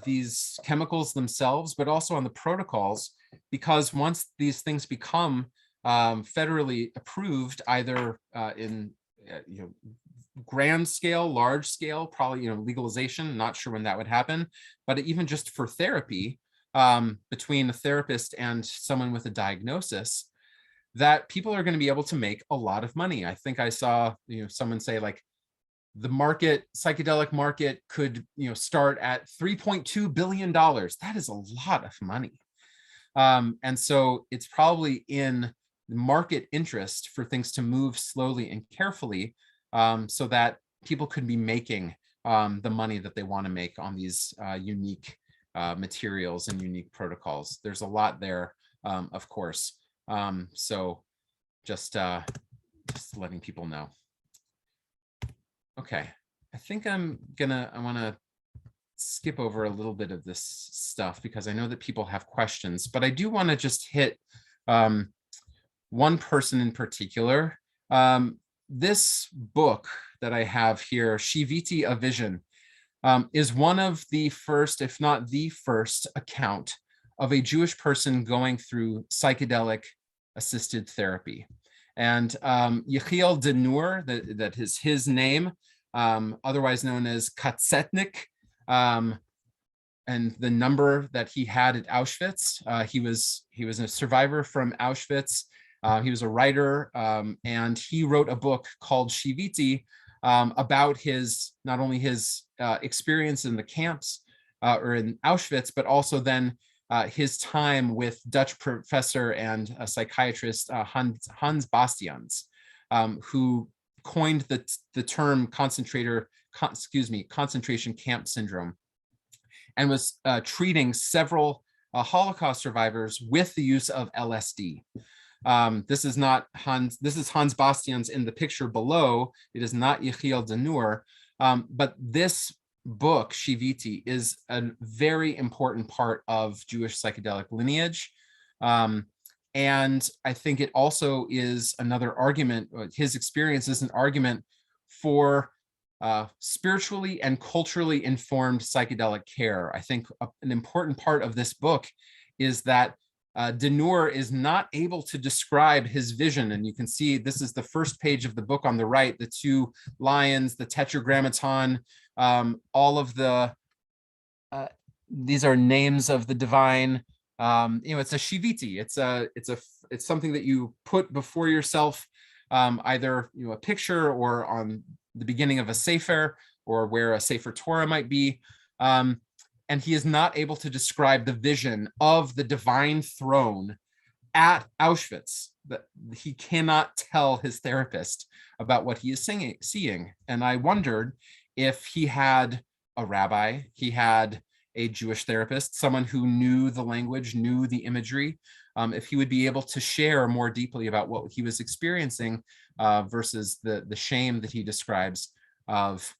these chemicals themselves, but also on the protocols, because once these things become federally approved, either in grand scale, large scale, probably legalization, not sure when that would happen, but even just for therapy, between a therapist and someone with a diagnosis, that people are going to be able to make a lot of money. I think I saw someone say like the psychedelic market could start at $3.2 billion. That is a lot of money. And so it's probably in market interest for things to move slowly and carefully, so that people could be making the money that they want to make on these unique materials and unique protocols. There's a lot there, of course. So just letting people know. Okay, I think I want to skip over a little bit of this stuff because I know that people have questions, but I do want to just hit one person in particular. This book that I have here, Shiviti, A Vision, is one of the first, if not the first, account of a Jewish person going through psychedelic assisted therapy. And Yechiel Denur, that is his name, otherwise known as Katsetnik, and the number that he had at Auschwitz. He was a survivor from Auschwitz. He was a writer, and he wrote a book called Shiviti, about not only his experience in the camps or in Auschwitz, but also then his time with Dutch professor and a psychiatrist Hans Bastians, who coined the term concentration camp syndrome, and was treating several Holocaust survivors with the use of LSD. This is Hans Bastians in the picture below. It is not Yechiel Denur, but this book, Shiviti, is a very important part of Jewish psychedelic lineage. And I think it also is another argument, his experience is an argument for spiritually and culturally informed psychedelic care. I think an important part of this book is that Denur is not able to describe his vision. And you can see this is the first page of the book on the right, the two lions, the tetragrammaton, all of these are names of the divine. It's a shiviti. It's something that you put before yourself, either a picture or on the beginning of a sefer, or where a sefer Torah might be. And he is not able to describe the vision of the divine throne at Auschwitz. That he cannot tell his therapist about what he is seeing. And I wondered if he had a rabbi, he had a Jewish therapist, someone who knew the language, knew the imagery, if he would be able to share more deeply about what he was experiencing versus the shame that he describes of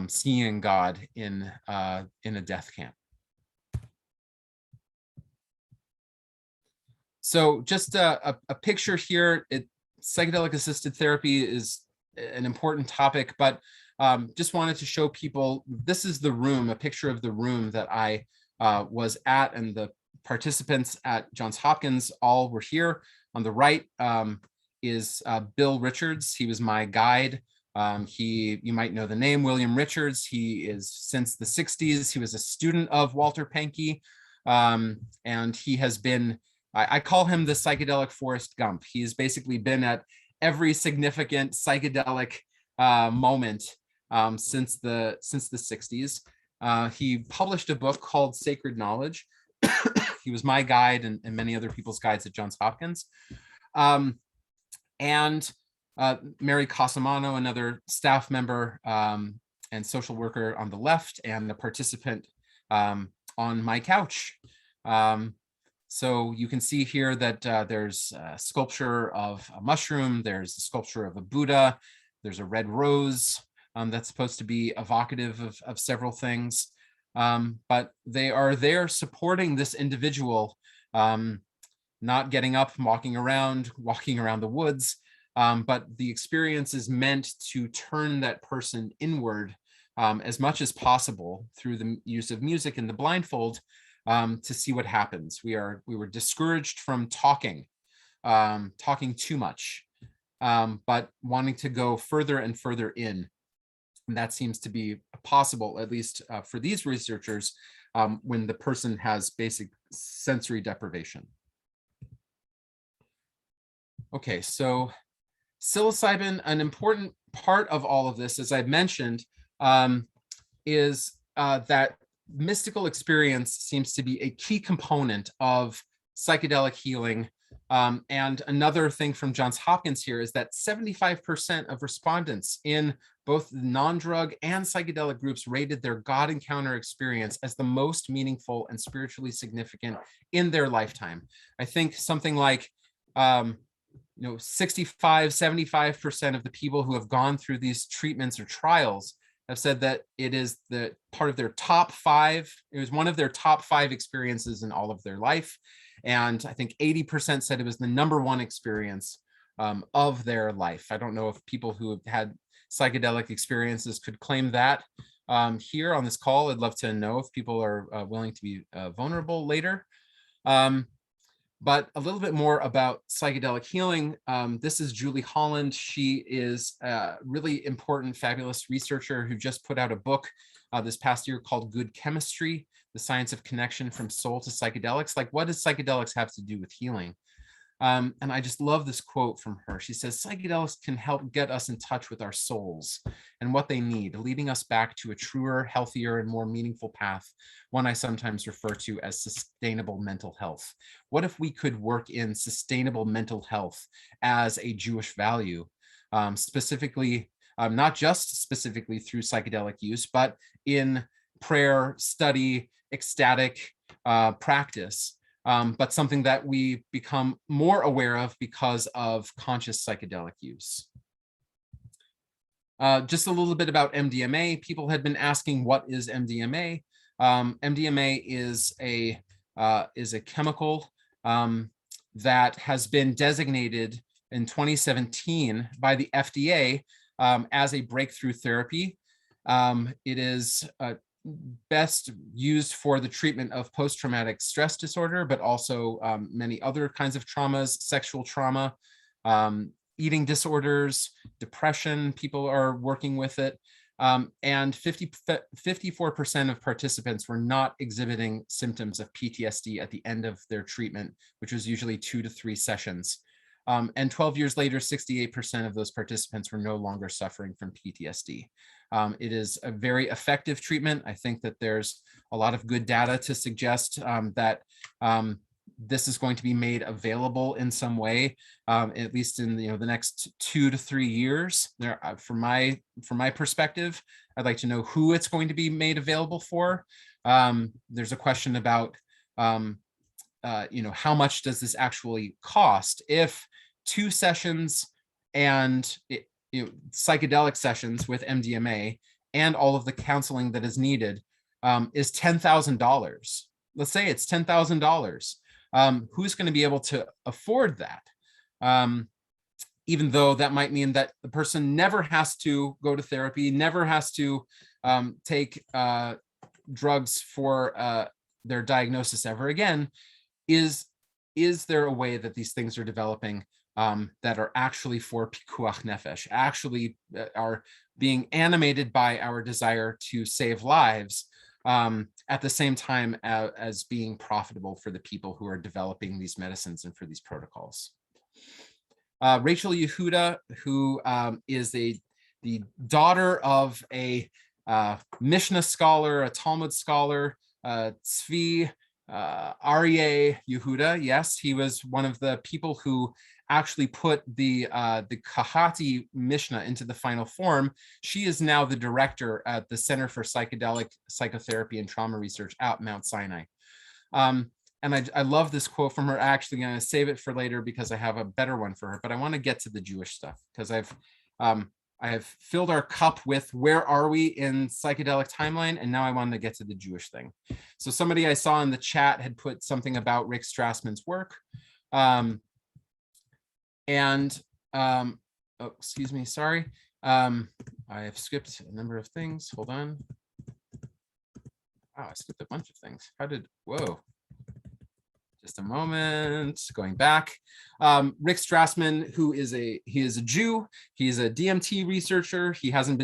seeing God in a death camp. So just a picture here. Psychedelic assisted therapy is an important topic, but just wanted to show people, this is the room, a picture of the room that I was at, and the participants at Johns Hopkins all were here. On the right is Bill Richards. He was my guide. You might know the name, William Richards. He is since the 60s. He was a student of Walter Pahnke, and he has been, I call him the psychedelic Forrest Gump. He's basically been at every significant psychedelic moment since the 60s. He published a book called Sacred Knowledge. He was my guide and many other people's guides at Johns Hopkins. And Mary Casamano, another staff member and social worker on the left, and a participant on my couch. So you can see here that there's a sculpture of a mushroom, there's a sculpture of a Buddha, there's a red rose that's supposed to be evocative of several things. But they are there supporting this individual, not getting up, walking around the woods, but the experience is meant to turn that person inward as much as possible through the use of music and the blindfold, to see what happens. We were discouraged from talking too much, but wanting to go further and further in. And that seems to be possible, at least for these researchers, when the person has basic sensory deprivation. Okay, so psilocybin, an important part of all of this, as I've mentioned, is that mystical experience seems to be a key component of psychedelic healing. And another thing from Johns Hopkins here is that 75% of respondents in both the non-drug and psychedelic groups rated their God encounter experience as the most meaningful and spiritually significant in their lifetime. I think something like 65-75% of the people who have gone through these treatments or trials have said that it is the part of their top 5. It was one of their top 5 experiences in all of their life. And I think 80% said it was the #1 experience of their life. I don't know if people who have had psychedelic experiences could claim that here on this call. I'd love to know if people are willing to be vulnerable later. But a little bit more about psychedelic healing. This is Julie Holland. She is a really important, fabulous researcher who just put out a book this past year called Good Chemistry: The Science of Connection from Soul to Psychedelics. Like, what does psychedelics have to do with healing? And I just love this quote from her. She says, psychedelics can help get us in touch with our souls and what they need, leading us back to a truer, healthier, and more meaningful path, one I sometimes refer to as sustainable mental health. What if we could work in sustainable mental health as a Jewish value, specifically, not just specifically through psychedelic use, but in prayer, study, ecstatic practice, but something that we become more aware of because of conscious psychedelic use. Just a little bit about MDMA. People had been asking, what is MDMA? MDMA is a chemical that has been designated in 2017 by the FDA as a breakthrough therapy. It is best used for the treatment of post-traumatic stress disorder, but also many other kinds of traumas, sexual trauma, eating disorders, depression. People are working with it. And 54% of participants were not exhibiting symptoms of PTSD at the end of their treatment, which was usually 2 to 3 sessions. And 12 years later, 68% of those participants were no longer suffering from PTSD. It is a very effective treatment. I think that there's a lot of good data to suggest that this is going to be made available in some way, at least in the next 2 to 3 years. From my perspective, I'd like to know who it's going to be made available for. There's a question about, how much does this actually cost? If 2 sessions and psychedelic sessions with MDMA and all of the counseling that is needed is $10,000. Let's say it's $10,000. Who's going to be able to afford that? Even though that might mean that the person never has to go to therapy, never has to take drugs for their diagnosis ever again. Is there a way that these things are developing that are actually for pikuach nefesh, actually are being animated by our desire to save lives, at the same time as being profitable for the people who are developing these medicines and for these protocols? Rachel Yehuda, who is the daughter of a Mishnah scholar, a Talmud scholar, Tzvi Aryeh Yehuda. Yes, he was one of the people who actually put the Kahati Mishnah into the final form. She is now the director at the Center for Psychedelic Psychotherapy and Trauma Research at Mount Sinai. And I love this quote from her. I'm actually going to save it for later because I have a better one for her, but I want to get to the Jewish stuff because I have filled our cup with where are we in psychedelic timeline, and now I want to get to the Jewish thing. So somebody I saw in the chat had put something about Rick Strassman's work. Oh, excuse me, sorry. I have skipped a number of things. Hold on. Wow, I skipped a bunch of things. Whoa. Just a moment, going back. Rick Strassman, he is a Jew. He's a DMT researcher. He hasn't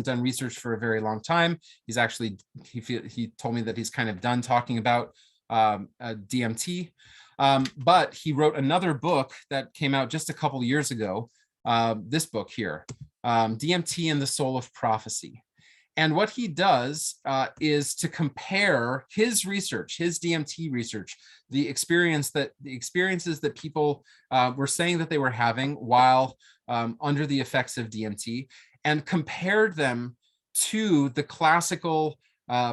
done research for a very long time. He's actually, he told me that he's kind of done talking about DMT. But he wrote another book that came out just a couple years ago. This book here, DMT and the Soul of Prophecy. And what he does is to compare his research, his DMT research, the experiences that people were saying that they were having while under the effects of DMT, and compared them to the classical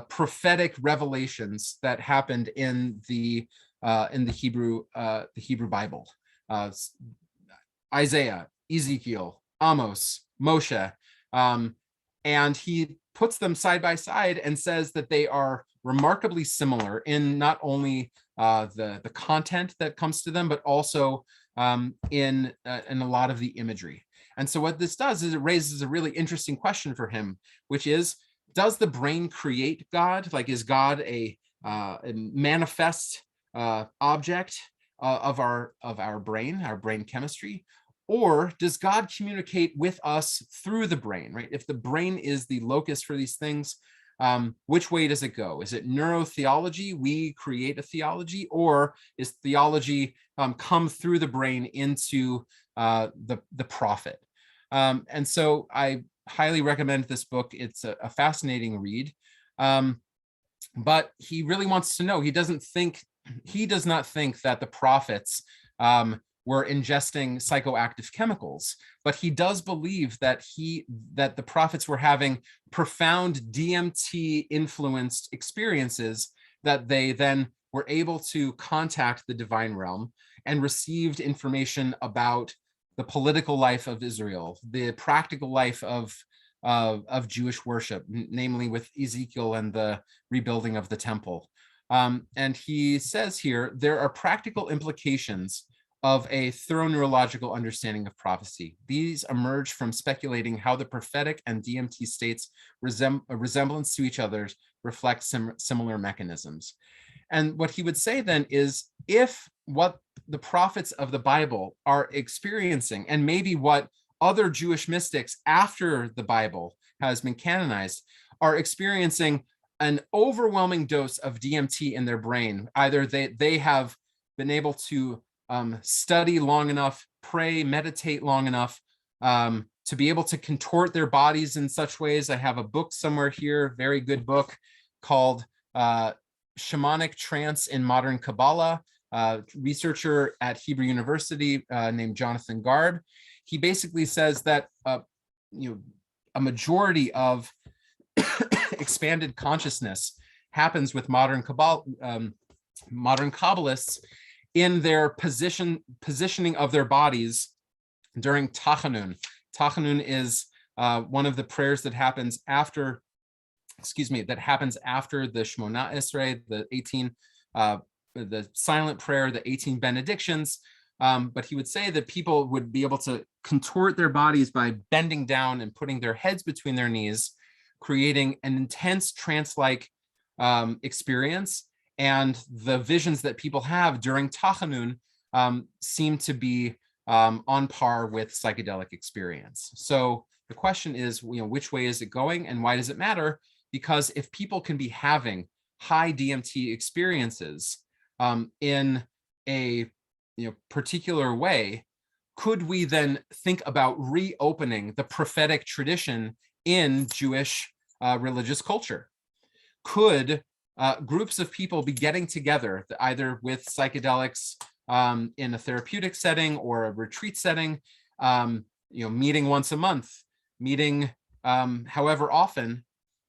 prophetic revelations that happened in the Hebrew Bible, Isaiah, Ezekiel, Amos, Moshe, and he puts them side by side and says that they are remarkably similar in not only the content that comes to them, but also in a lot of the imagery. And so what this does is it raises a really interesting question for him, which is, does the brain create God? Like, is God a manifest object of our brain chemistry? Or does God communicate with us through the brain, right? If the brain is the locus for these things, which way does it go? Is it neurotheology? We create a theology, or is theology come through the brain into the prophet? And so I highly recommend this book. It's a fascinating read. But he really wants to know. He does not think that the prophets were ingesting psychoactive chemicals, but he does believe that the prophets were having profound DMT influenced experiences, that they then were able to contact the divine realm and received information about the political life of Israel, the practical life of Jewish worship, namely with Ezekiel and the rebuilding of the temple. And he says here, there are practical implications of a thorough neurological understanding of prophecy. These emerge from speculating how the prophetic and DMT states resemblance to each other reflect similar mechanisms. And what he would say then is, if what the prophets of the Bible are experiencing, and maybe what other Jewish mystics after the Bible has been canonized are experiencing, an overwhelming dose of DMT in their brain, either they have been able to study long enough, pray, meditate long enough to be able to contort their bodies in such ways. I have a book somewhere here, very good book, called Shamanic Trance in Modern Kabbalah, researcher at Hebrew University named Jonathan Gard. He basically says that a majority of expanded consciousness happens with modern Kabbalists in their positioning of their bodies during Tachanun. Tachanun is one of the prayers that happens after, the Shmona Esrei, the 18, the silent prayer, the 18 benedictions. But he would say that people would be able to contort their bodies by bending down and putting their heads between their knees, creating an intense trance-like experience. And the visions that people have during Tachanun seem to be on par with psychedelic experience. So the question is, which way is it going and why does it matter? Because if people can be having high DMT experiences in a particular way, could we then think about reopening the prophetic tradition in Jewish religious culture? Could groups of people be getting together either with psychedelics in a therapeutic setting or a retreat setting, meeting once a month, meeting however often,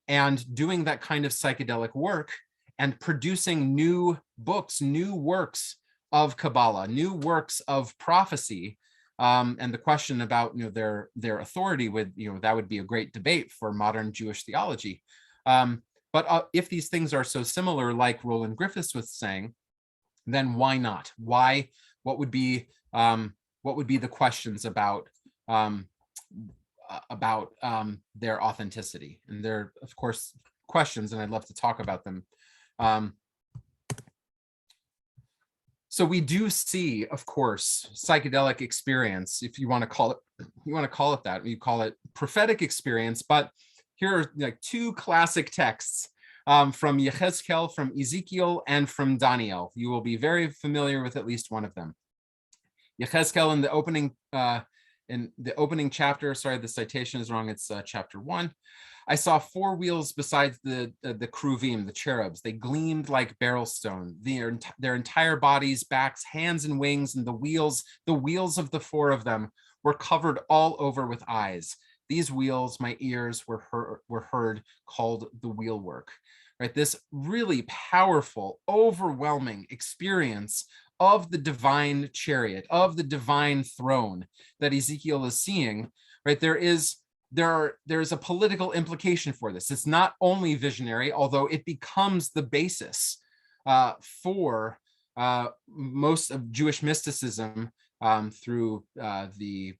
and doing that kind of psychedelic work and producing new books, new works of Kabbalah, new works of prophecy, and the question about their authority that would be a great debate for modern Jewish theology. But if these things are so similar, like Roland Griffiths was saying, then why not? Why? What would be the questions about their authenticity? And they're, of course, questions, and I'd love to talk about them. So we do see, of course, psychedelic experience, if you want to call it that. You call it prophetic experience, but here are like two classic texts from Yechezkel, from Ezekiel, and from Daniel. You will be very familiar with at least one of them. Yechezkel in the opening chapter, sorry, the citation is wrong, it's chapter 1. I saw 4 wheels besides the Kruvim, the cherubs. They gleamed like beryl stone. Their entire bodies, backs, hands, and wings, and the wheels of the 4 of them were covered all over with eyes. These wheels, my ears were heard called the wheelwork. Right, this really powerful, overwhelming experience of the divine chariot, of the divine throne that Ezekiel is seeing. Right, there's a political implication for this. It's not only visionary, although it becomes the basis for most of Jewish mysticism through the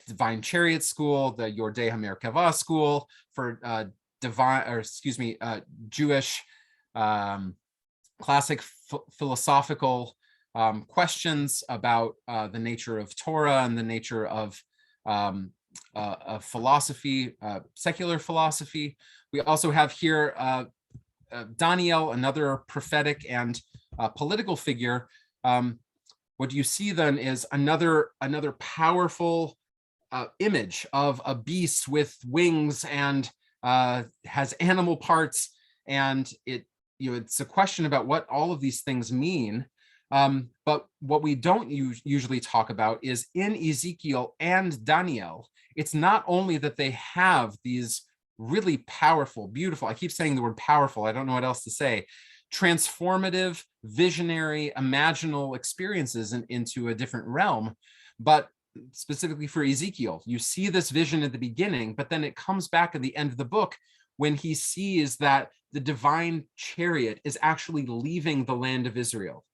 divine chariot school, the Yordei HaMerkava school, for Jewish classic philosophical questions about the nature of Torah and the nature of philosophy, secular philosophy. We also have here Daniel, another prophetic and political figure. What you see then is another powerful image of a beast with wings and has animal parts, and it's a question about what all of these things mean. But what we don't usually talk about is in Ezekiel and Daniel, it's not only that they have these really powerful, beautiful, I keep saying the word powerful, I don't know what else to say, transformative, visionary, imaginal experiences into a different realm, but specifically for Ezekiel, you see this vision at the beginning, but then it comes back at the end of the book when he sees that the divine chariot is actually leaving the land of Israel,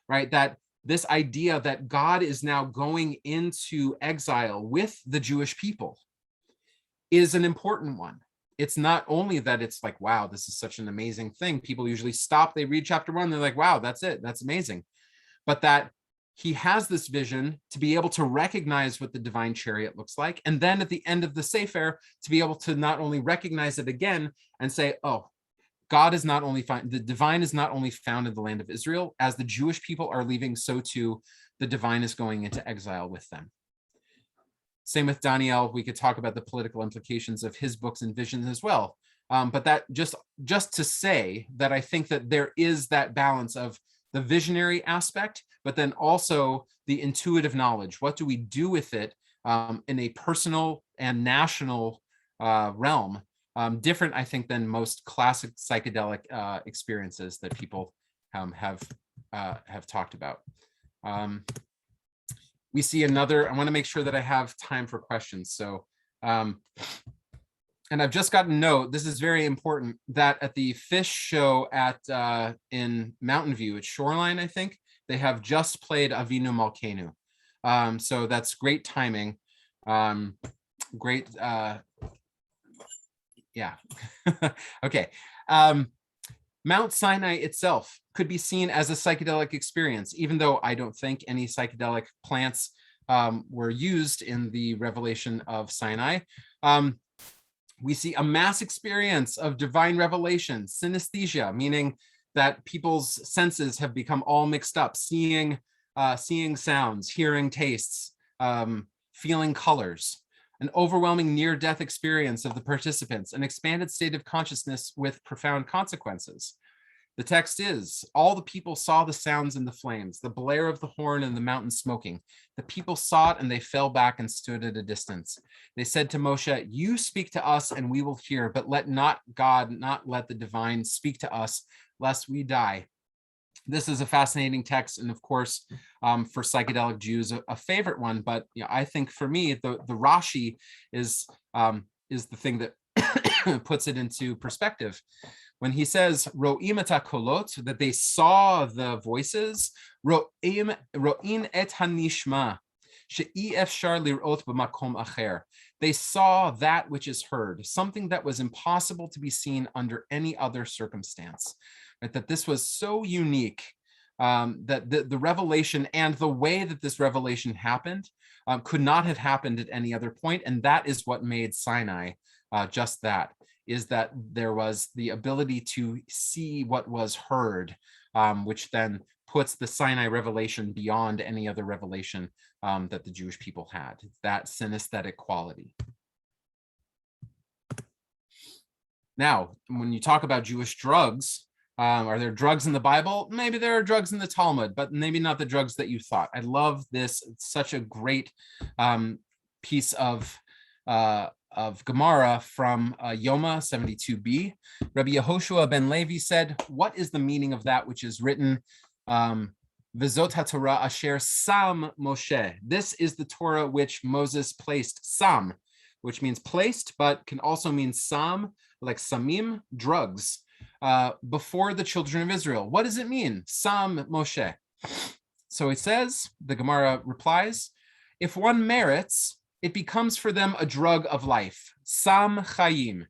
right? That this idea that God is now going into exile with the Jewish people is an important one. It's not only that it's like, wow, this is such an amazing thing. People usually stop, they read chapter 1, they're like, wow, that's it, that's amazing. But that he has this vision to be able to recognize what the divine chariot looks like. And then at the end of the Sefer, to be able to not only recognize it again and say, oh, God is not only found, the divine is not only found in the land of Israel, as the Jewish people are leaving, so too the divine is going into exile with them. Same with Daniel. We could talk about the political implications of his books and visions as well. But that just to say that I think that there is that balance of the visionary aspect, but then also the intuitive knowledge. What do we do with it in a personal and national realm different, I think, than most classic psychedelic experiences that people have talked about. We see another, I want to make sure that I have time for questions. So, and I've just gotten a note, this is very important, that at the fish show in Mountain View at Shoreline, I think, they have just played Avinu Malkeinu. So that's great timing. Great, yeah. Okay. Mount Sinai itself could be seen as a psychedelic experience, even though I don't think any psychedelic plants were used in the revelation of Sinai. We see a mass experience of divine revelation, synesthesia, meaning that people's senses have become all mixed up, seeing sounds, hearing tastes, feeling colors, an overwhelming near-death experience of the participants, an expanded state of consciousness with profound consequences. The text is, all the people saw the sounds and the flames, the blare of the horn and the mountain smoking. The people saw it and they fell back and stood at a distance. They said to Moshe, you speak to us and we will hear, but let not the divine speak to us, lest we die. This is a fascinating text, and of course, for psychedelic Jews, a favorite one. But I think for me, the Rashi is the thing that puts it into perspective. When he says "ro'im et kolot," that they saw the voices, ro'in et hanishma, she'i efshar lirot b'makom acher. They saw that which is heard, something that was impossible to be seen under any other circumstance. Right? That this was so unique, that the revelation and the way that this revelation happened could not have happened at any other point. And that is what made Sinai just that, is that there was the ability to see what was heard, which then puts the Sinai revelation beyond any other revelation that the Jewish people had, that synesthetic quality. Now, when you talk about Jewish drugs, are there drugs in the Bible? Maybe there are drugs in the Talmud, but maybe not the drugs that you thought. I love this. It's such a great piece of Gemara from Yoma 72b. Rabbi Yehoshua ben Levi said, what is the meaning of that which is written? V'zot haTorah asher sam Moshe. This is the Torah which Moses placed, sam, which means placed, but can also mean sam, like samim, drugs, before the children of Israel. What does it mean? Sam Moshe. So it says, the Gemara replies, if one merits, it becomes for them a drug of life, sam chayim.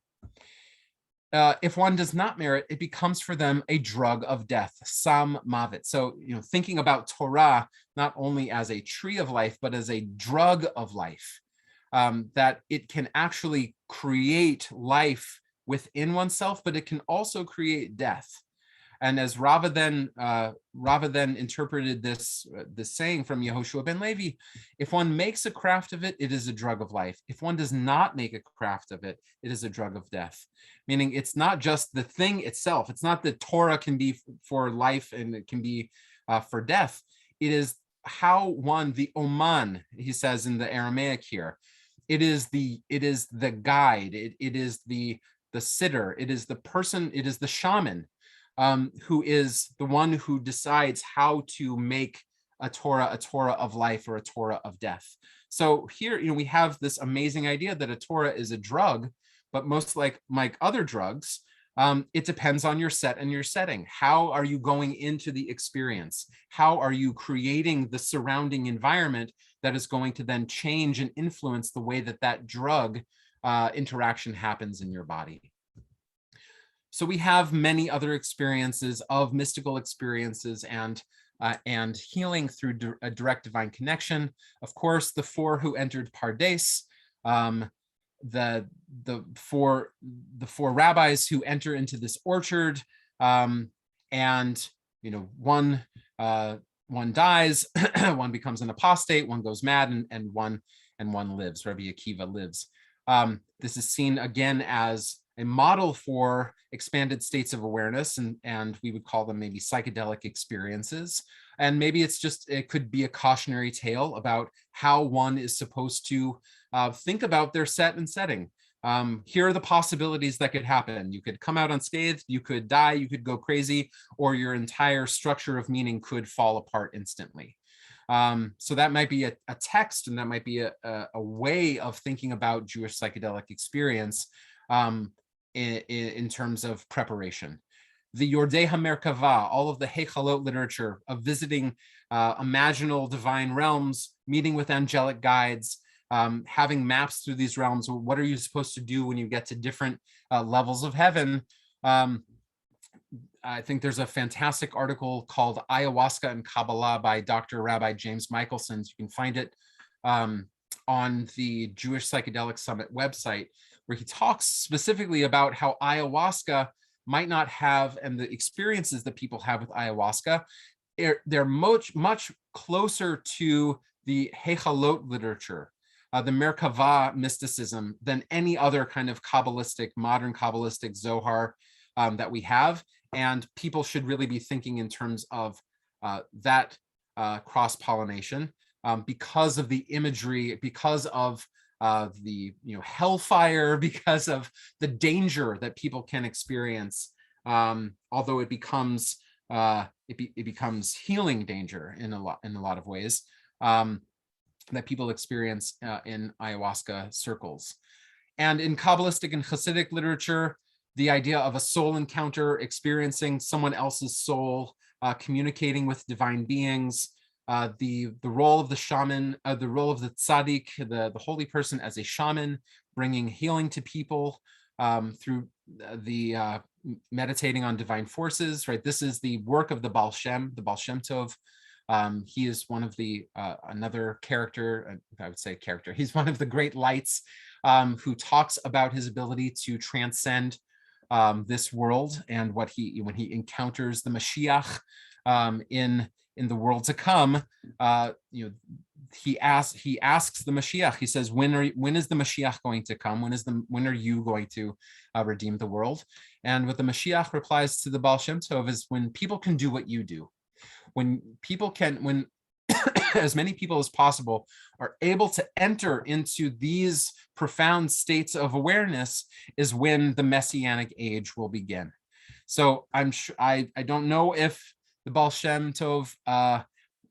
If one does not merit, it becomes for them a drug of death, sam mavet. So, thinking about Torah not only as a tree of life, but as a drug of life, that it can actually create life within oneself, but it can also create death. And as Rava then interpreted this saying from Yehoshua ben Levi, if one makes a craft of it, it is a drug of life. If one does not make a craft of it, it is a drug of death. Meaning it's not just the thing itself. It's not that Torah can be for life and it can be for death. It is how one, the oman, he says in the Aramaic here, it is the guide, it is the sitter, it is the person, it is the shaman, who is the one who decides how to make a Torah of life or a Torah of death. So here, we have this amazing idea that a Torah is a drug, but most like other drugs, it depends on your set and your setting. How are you going into the experience? How are you creating the surrounding environment that is going to then change and influence the way that drug interaction happens in your body? So we have many other experiences of mystical experiences and healing through a direct divine connection. Of course, the four who entered Pardes, the four rabbis who enter into this orchard, and one dies, one becomes an apostate, one goes mad, and one lives. Rabbi Akiva lives. This is seen again as a model for expanded states of awareness, and we would call them maybe psychedelic experiences. And maybe it could be a cautionary tale about how one is supposed to think about their set and setting. Here are the possibilities that could happen. You could come out unscathed, you could die, you could go crazy, or your entire structure of meaning could fall apart instantly. So that might be a text, and that might be a way of thinking about Jewish psychedelic experience in terms of preparation. The Yordei HaMerkava, all of the Hechalot literature of visiting imaginal divine realms, meeting with angelic guides, having maps through these realms. What are you supposed to do when you get to different levels of heaven? I think there's a fantastic article called Ayahuasca and Kabbalah by Dr. Rabbi James Michelson's. You can find it on the Jewish Psychedelic Summit website, where he talks specifically about how ayahuasca might not have, and the experiences that people have with ayahuasca, they're much closer to the Hechalot literature, the Merkava mysticism, than any other kind of Kabbalistic, modern Kabbalistic Zohar that we have. And people should really be thinking in terms of that cross-pollination because of the imagery, because of the hellfire, because of the danger that people can experience. Although it becomes it becomes healing danger in a lot of ways that people experience in ayahuasca circles. And in Kabbalistic and Hasidic literature, the idea of a soul encounter, experiencing someone else's soul, communicating with divine beings, the role of the shaman, the role of the tzaddik, the holy person as a shaman, bringing healing to people through the meditating on divine forces, right? This is the work of the Baal Shem Tov. He is one of the, another character, I would say character, he's one of the great lights who talks about his ability to transcend this world, and when he encounters the Mashiach in the world to come, he asks the Mashiach. He says, when is the Mashiach going to come? When are you going to redeem the world? And what the Mashiach replies to the Baal Shem Tov is, when people can do what you do, when as many people as possible are able to enter into these profound states of awareness, is when the Messianic age will begin. So I'm sure, I don't know if the Baal Shem Tov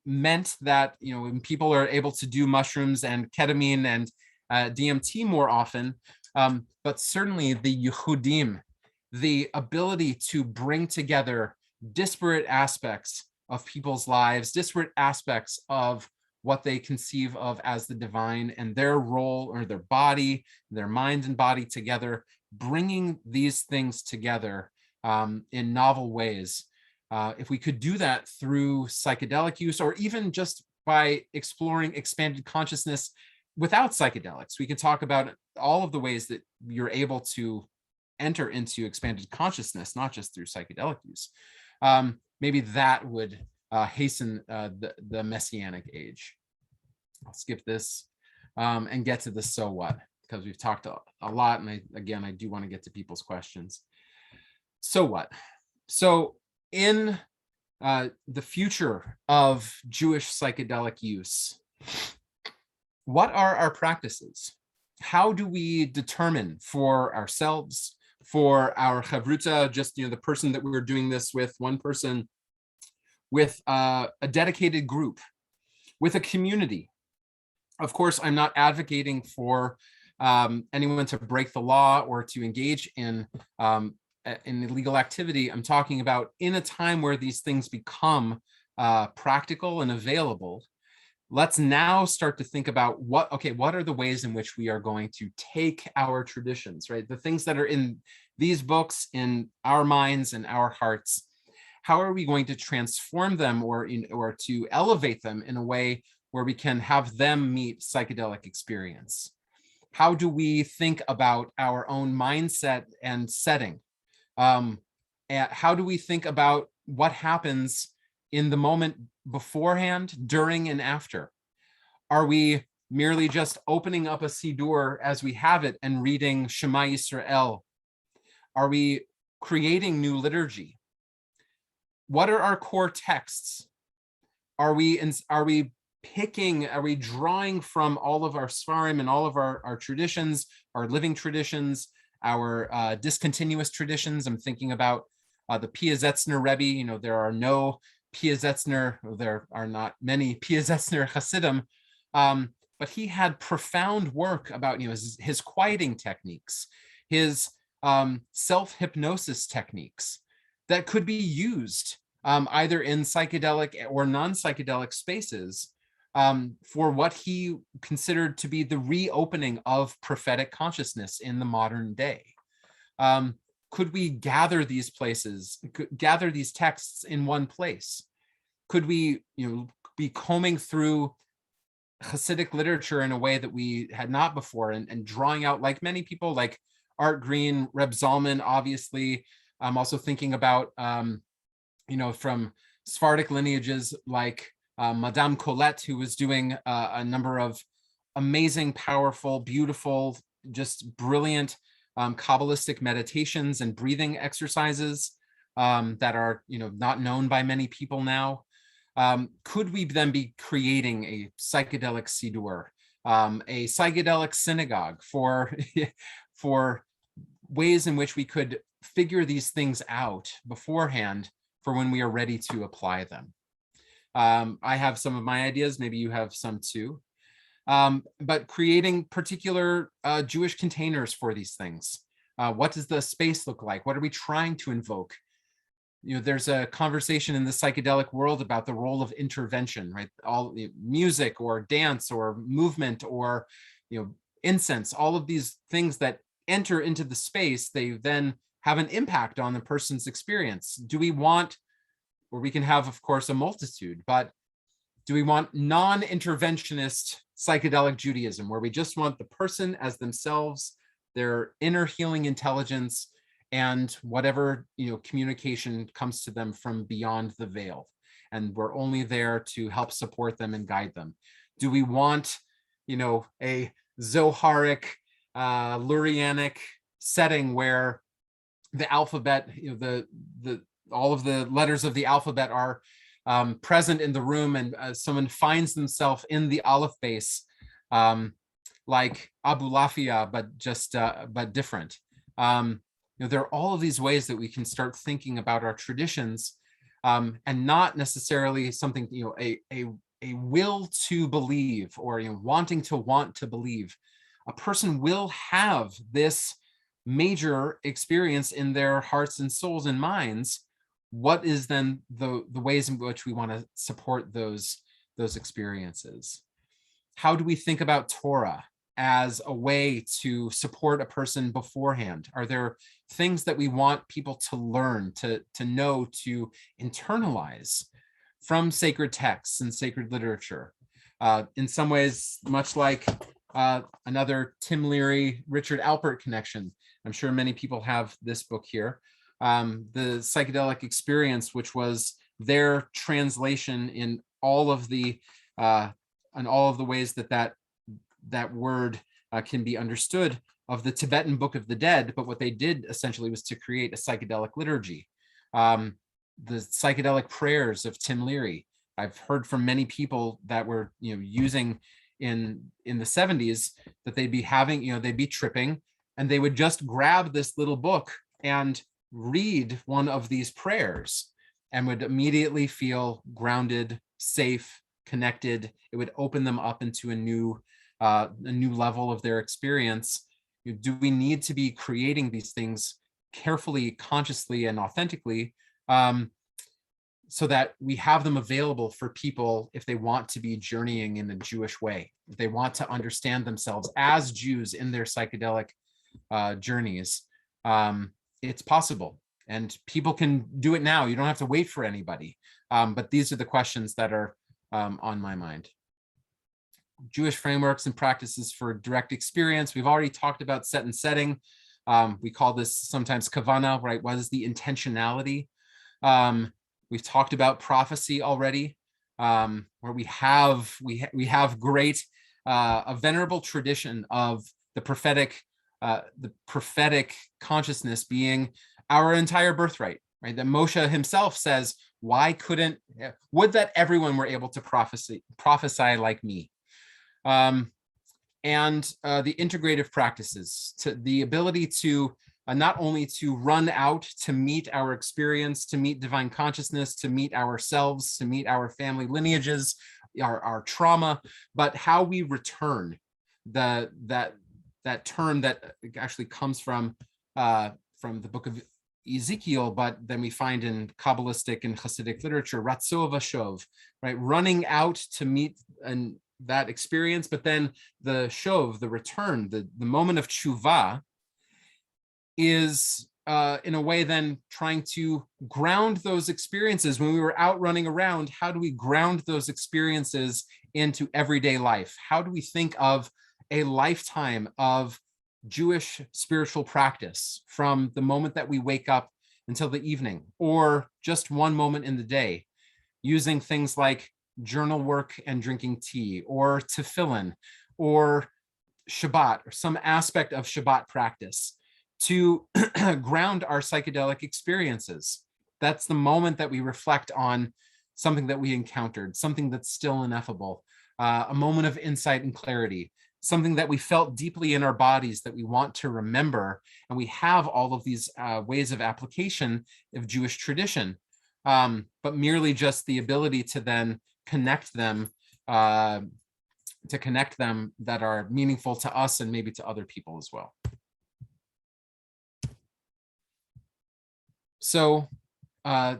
meant that, when people are able to do mushrooms and ketamine and DMT more often, but certainly the Yehudim, the ability to bring together disparate aspects of people's lives, disparate aspects of what they conceive of as the divine, and their role, or their body, their mind and body together, bringing these things together in novel ways. If we could do that through psychedelic use, or even just by exploring expanded consciousness without psychedelics, we can talk about all of the ways that you're able to enter into expanded consciousness, not just through psychedelic use. Maybe that would hasten the Messianic age. I'll skip this and get to the so what, because we've talked a lot, and I do want to get to people's questions. So what? So in the future of Jewish psychedelic use, what are our practices? How do we determine for ourselves, for our chavruta, just the person that we were doing this with, one person, with a dedicated group, with a community? Of course, I'm not advocating for anyone to break the law or to engage in illegal activity. I'm talking about in a time where these things become practical and available. Let's now start to think about what are the ways in which we are going to take our traditions, right? The things that are in these books, in our minds and our hearts. How are we going to transform them or to elevate them in a way where we can have them meet psychedelic experience? How do we think about our own mindset and setting? And how do we think about what happens in the moment beforehand, during, and after? Are we merely just opening up a Siddur as we have it and reading Shema Yisrael? Are we creating new liturgy? What are our core texts? Are we are we drawing from all of our svarim and all of our traditions, our living traditions, our discontinuous traditions? I'm thinking about the Piazetzner Rebbe. There are no there are not many Piazetzner Hasidim, but he had profound work about his quieting techniques, his self-hypnosis techniques that could be used either in psychedelic or non-psychedelic spaces for what he considered to be the reopening of prophetic consciousness in the modern day. Could we gather these texts in one place? Could we, be combing through Hasidic literature in a way that we had not before, and drawing out, like many people, like Art Green, Reb Zalman, obviously. I'm also thinking about, from Sephardic lineages like Madame Colette, who was doing a number of amazing, powerful, beautiful, just brilliant Kabbalistic meditations and breathing exercises that are, not known by many people now. Could we then be creating a psychedelic siddur, a psychedelic synagogue for ways in which we could figure these things out beforehand for when we are ready to apply them? I have some of my ideas, maybe you have some too. But creating particular Jewish containers for these things. What does the space look like? What are we trying to invoke? There's a conversation in the psychedelic world about the role of intervention, right? All music or dance or movement or, incense, all of these things that enter into the space, they then have an impact on the person's experience. Do we want, or we can have, of course, a multitude, but do we want non-interventionist psychedelic Judaism, where we just want the person as themselves, their inner healing intelligence, and whatever communication comes to them from beyond the veil, and we're only there to help support them and guide them? Do we want a Zoharic, Lurianic setting where the alphabet, all of the letters of the alphabet are present in the room, and someone finds themselves in the Aleph base, like Abu Lafia, but different? There are all of these ways that we can start thinking about our traditions, and not necessarily something, a will to believe, or want to believe. A person will have this major experience in their hearts and souls and minds. What is then the ways in which we want to support those experiences? How do we think about Torah as a way to support a person beforehand? Are there things that we want people to learn, to know, to internalize from sacred texts and sacred literature? In some ways, much like another Tim Leary, Richard Alpert connection. I'm sure many people have this book here, The Psychedelic Experience, which was their translation in all of the ways that word can be understood, of the Tibetan Book of the Dead. But what they did essentially was to create a psychedelic liturgy. The psychedelic prayers of Tim Leary. I've heard from many people that were using in the 70s that they'd be having, they'd be tripping, and they would just grab this little book and read one of these prayers and would immediately feel grounded, safe, connected. It would open them up into a new level of their experience. Do we need to be creating these things carefully, consciously, and authentically, so that we have them available for people if they want to be journeying in a Jewish way, if they want to understand themselves as Jews in their psychedelic journeys? It's possible, and people can do it now. You don't have to wait for anybody. But these are the questions that are on my mind. Jewish frameworks and practices for direct experience. We've already talked about set and setting. We call this sometimes kavana, right? What is the intentionality? We've talked about prophecy already, where we have great a venerable tradition of the prophetic consciousness being our entire birthright, right? That Moshe himself says, Would that everyone were able to prophesy like me. And the integrative practices, to the ability to not only to run out to meet our experience, to meet divine consciousness, to meet ourselves, to meet our family lineages, our trauma, but how we return. That term that actually comes from the book of Ezekiel, but then we find in Kabbalistic and Hasidic literature, ratzov vashov, right? Running out to meet that experience, but then the shov, the return, the moment of tshuva is in a way then trying to ground those experiences. When we were out running around, how do we ground those experiences into everyday life? How do we think of a lifetime of Jewish spiritual practice from the moment that we wake up until the evening, or just one moment in the day, using things like journal work and drinking tea, or tefillin, or Shabbat, or some aspect of Shabbat practice to ground our psychedelic experiences. That's the moment that we reflect on something that we encountered, something that's still ineffable, a moment of insight and clarity, something that we felt deeply in our bodies that we want to remember. And we have all of these ways of application of Jewish tradition, but merely just the ability to then connect them, that are meaningful to us and maybe to other people as well. So I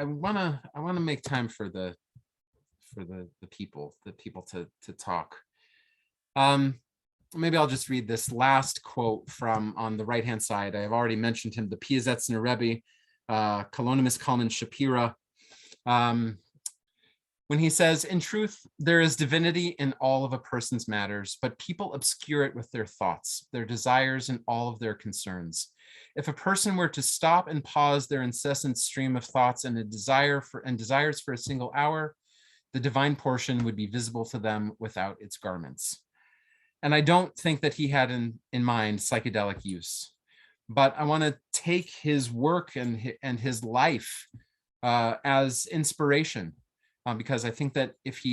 wanna make time for the people to talk. Maybe I'll just read this last quote from on the right-hand side. I have already mentioned him, the Piazetzner Rebbe, Kalonimus Kalman Shapira, when he says, "In truth, there is divinity in all of a person's matters, but people obscure it with their thoughts, their desires, and all of their concerns. If a person were to stop and pause their incessant stream of thoughts and desires for a single hour, the divine portion would be visible to them without its garments." And I don't think that he had in mind psychedelic use, but I want to take his work and his life as inspiration, because I think that if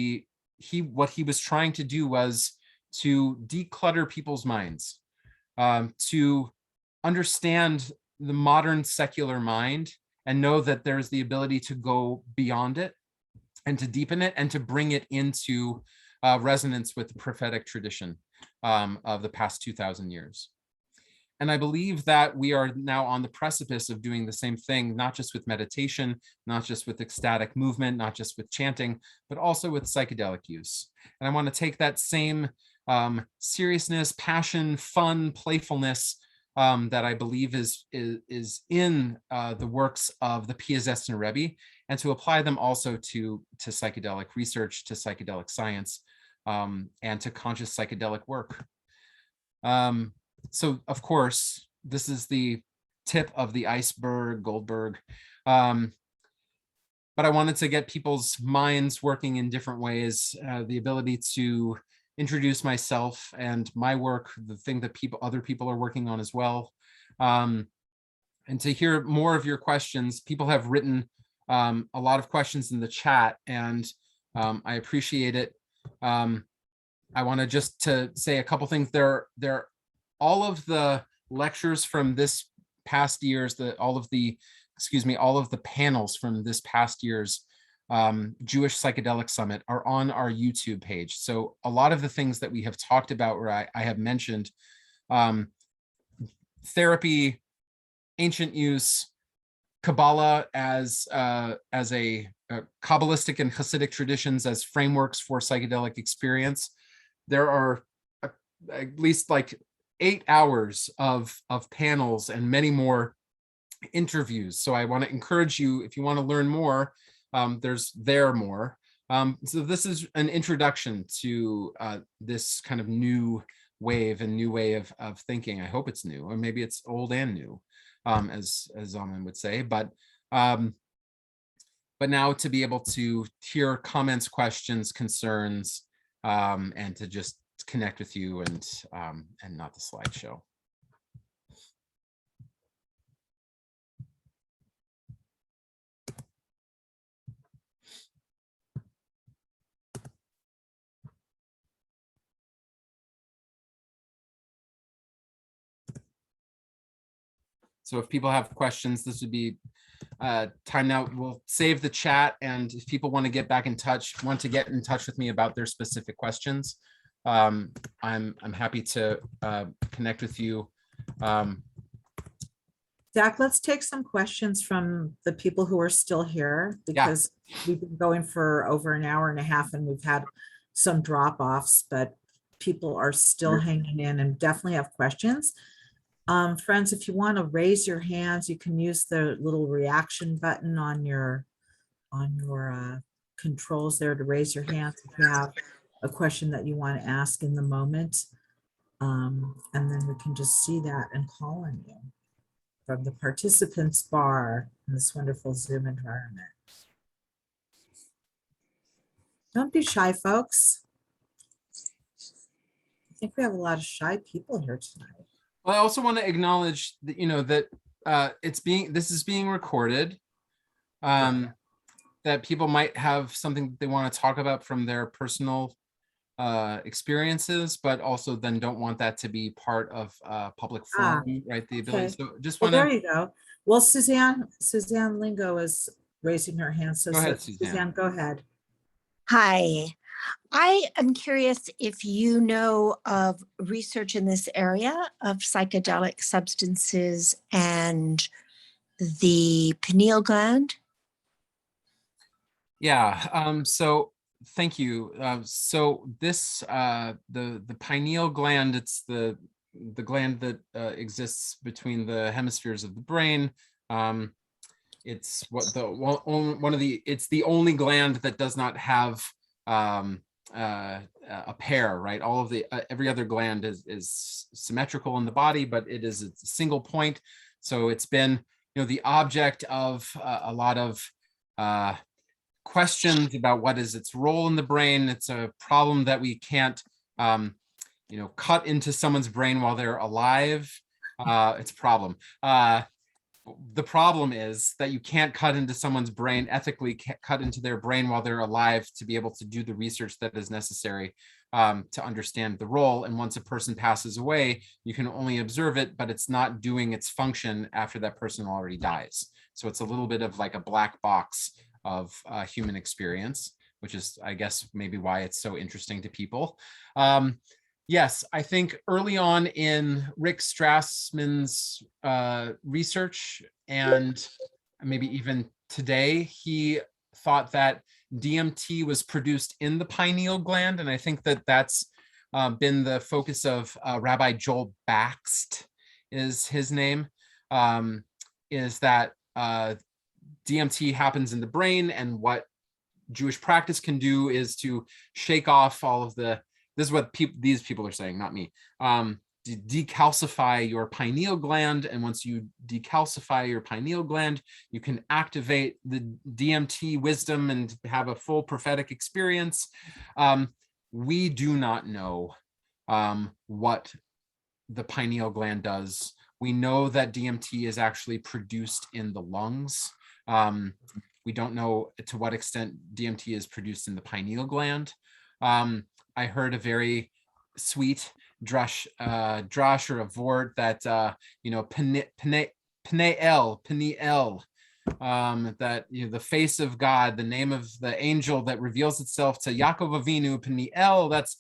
what he was trying to do was to declutter people's minds, to understand the modern secular mind and know that there's the ability to go beyond it and to deepen it and to bring it into resonance with the prophetic tradition of the past 2,000 years. And I believe that we are now on the precipice of doing the same thing, not just with meditation, not just with ecstatic movement, not just with chanting, but also with psychedelic use. And I want to take that same seriousness, passion, fun, playfulness that I believe is in the works of the Piazetzner Rebbe, and to apply them also to psychedelic research, to psychedelic science, and to conscious psychedelic work. So of course, this is the tip of the iceberg, Goldberg. But I wanted to get people's minds working in different ways, the ability to introduce myself and my work, the thing that other people are working on as well, and to hear more of your questions. People have written a lot of questions in the chat, and I appreciate it. I want to just to say a couple things. There all of the lectures from this past year's, all of the panels from this past year's Jewish Psychedelic Summit are on our YouTube page. So a lot of the things that we have talked about, where I have mentioned therapy, ancient use, Kabbalah as a Kabbalistic and Hasidic traditions as frameworks for psychedelic experience. There are at least like 8 hours of panels and many more interviews. So I want to encourage you, if you want to learn more, there's more. So this is an introduction to this kind of new wave and new way of thinking. I hope it's new, or maybe it's old and new, as Zalman would say. But now to be able to hear comments, questions, concerns, and to just connect with you and not the slideshow. So if people have questions, this would be time now. We'll save the chat, and if people want to get back in touch, with me about their specific questions, I'm happy to connect with you. Zack, let's take some questions from the people who are still here, because we've been going for over an hour and a half and we've had some drop-offs, but people are still hanging in and definitely have questions. Friends, if you want to raise your hands, you can use the little reaction button on your controls there to raise your hands if you have a question that you want to ask in the moment. And then we can just see that and call on you from the participants bar in this wonderful Zoom environment. Don't be shy, folks. I think we have a lot of shy people here tonight. Well, I also want to acknowledge that, that this is being recorded, that people might have something they want to talk about from their personal experiences, but also then don't want that to be part of public forum, right? The ability. Okay. So just Well, want there you go. Well, Suzanne Lingo is raising her hand. So Go ahead, Suzanne. Go ahead. Hi, I am curious if you know of research in this area of psychedelic substances and the pineal gland. Yeah. So thank you. So this the pineal gland, it's the gland that exists between the hemispheres of the brain. It's it's the only gland that does not have a pair, right? All of the every other gland is symmetrical in the body, but it's a single point. So it's been the object of a lot of questions about what is its role in the brain. It's a problem that we can't cut into someone's brain while they're alive. It's a problem. The problem is that you can't cut into someone's brain, ethically cut into their brain while they're alive to be able to do the research that is necessary to understand the role. And once a person passes away, you can only observe it, but it's not doing its function after that person already dies. So it's a little bit of like a black box of human experience, which is, I guess, maybe why it's so interesting to people. Yes, I think early on in Rick Strassman's research, and maybe even today, he thought that DMT was produced in the pineal gland. And I think that that's been the focus of Rabbi Joel Baxt, is his name, is that DMT happens in the brain, and what Jewish practice can do is to shake off all of the, this is what these people are saying, not me, decalcify your pineal gland. And once you decalcify your pineal gland, you can activate the DMT wisdom and have a full prophetic experience. We do not know what the pineal gland does. We know that DMT is actually produced in the lungs. We don't know to what extent DMT is produced in the pineal gland. I heard a very sweet drush or a vort that Pineal, that the face of God, the name of the angel that reveals itself to Yaakov Avinu, Pineal, that's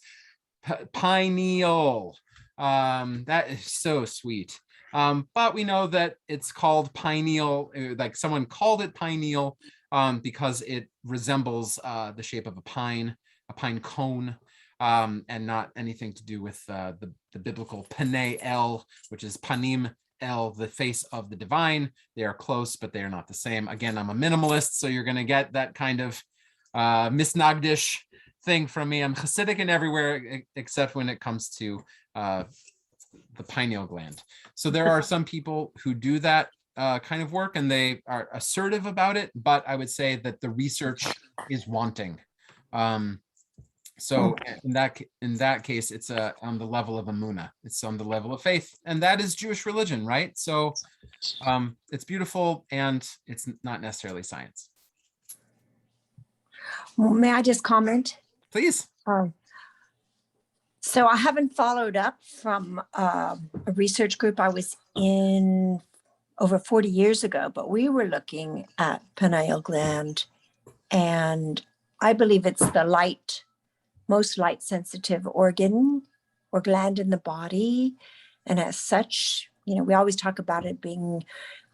pineal. That is so sweet. But we know that it's called pineal, like someone called it pineal because it resembles the shape of a pine cone, and not anything to do with the biblical Pineal, which is panim el, the face of the divine. They are close, but they are not the same. Again, I'm a minimalist, so you're going to get that kind of misnagdish thing from me. I'm Hasidic and everywhere except when it comes to the pineal gland. So there are some people who do that kind of work, and they are assertive about it, but I would say that the research is wanting. So in that case, it's on the level of emunah. It's on the level of faith, and that is Jewish religion, right? So it's beautiful, and it's not necessarily science. May I just comment? Please. So I haven't followed up from a research group I was in over 40 years ago, but we were looking at pineal gland, and I believe it's the most light sensitive organ or gland in the body. And as such, we always talk about it being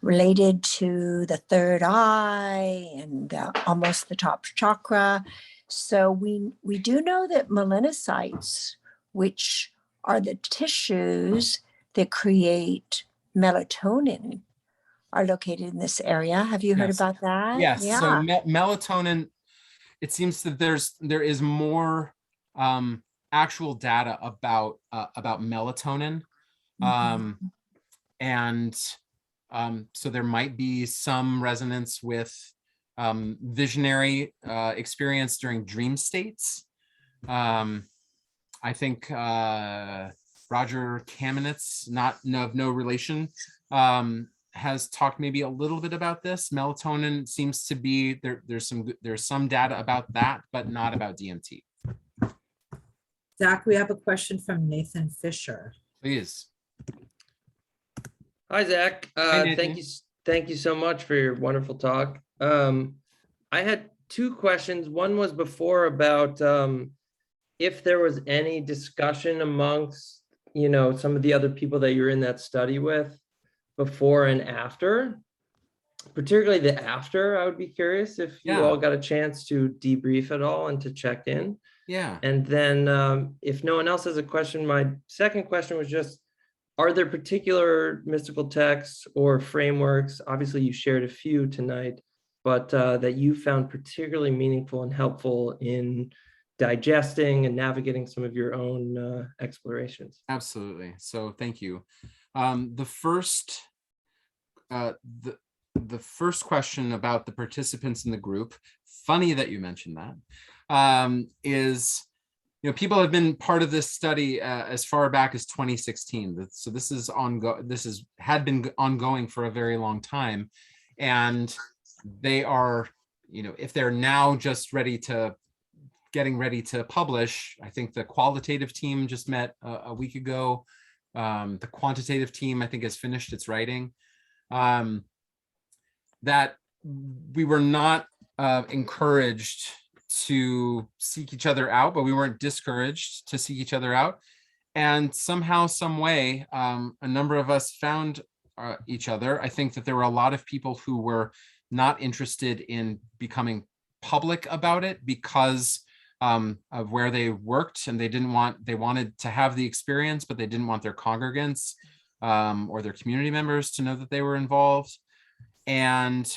related to the third eye and almost the top chakra. So we do know that melanocytes, which are the tissues that create melatonin, are located in this area. Have you heard Yes. about that? Yes. Yeah. So melatonin, it seems that there is more actual data about melatonin, and so there might be some resonance with visionary experience during dream states. I think Roger Kamenetz, of no relation, has talked maybe a little bit about this. Melatonin seems to be there's some data about that, but not about DMT. Zack, we have a question from Nathan Fisher. Please. Hi, Zach. Nathan. Thank you so much for your wonderful talk. I had two questions. One was before about if there was any discussion amongst, some of the other people that you're in that study with before and after, particularly the after. I would be curious if you all got a chance to debrief at all and to check in. Yeah. And then if no one else has a question, my second question was just, are there particular mystical texts or frameworks, obviously you shared a few tonight, but that you found particularly meaningful and helpful in digesting and navigating some of your own explorations? Absolutely. So thank you. The first question about the participants in the group, funny that you mentioned that, is, people have been part of this study as far back as 2016. So this had been ongoing for a very long time, and they are, if they're now just getting ready to publish. I think the qualitative team just met a week ago. The quantitative team, I think, has finished its writing. That we were not encouraged to seek each other out, but we weren't discouraged to seek each other out. And somehow, some way, a number of us found each other. I think that there were a lot of people who were not interested in becoming public about it because of where they worked, and they wanted to have the experience, but they didn't want their congregants or their community members to know that they were involved. And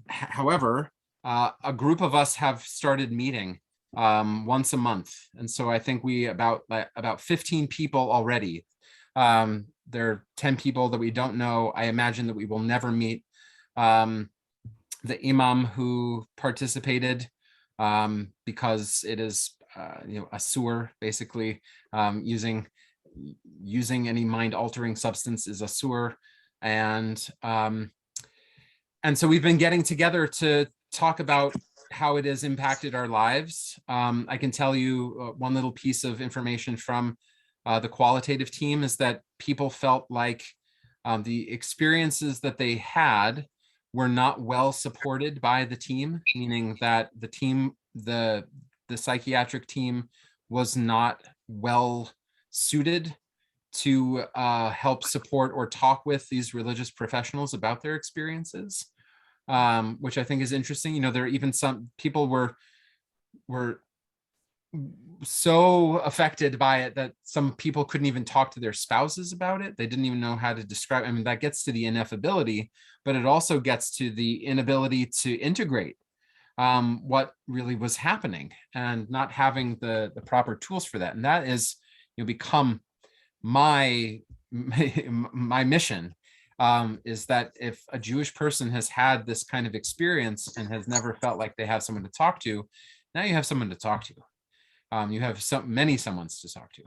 however, a group of us have started meeting once a month, and so I think we about 15 people already. There are 10 people that we don't know. I imagine that we will never meet. The imam who participated, because it is a sewer, basically, using any mind-altering substance is a sewer, and so we've been getting together to talk about how it has impacted our lives. I can tell you one little piece of information from the qualitative team is that people felt like the experiences that they had were not well supported by the team, meaning that the psychiatric team was not well suited to help support or talk with these religious professionals about their experiences, which I think is interesting. There are even some people were so affected by it that some people couldn't even talk to their spouses about it. They didn't even know how to describe. I mean, that gets to the ineffability, but it also gets to the inability to integrate what really was happening and not having the proper tools for that. And that is, become my mission, is that if a Jewish person has had this kind of experience and has never felt like they have someone to talk to, now you have someone to talk to. You have many someones to talk to.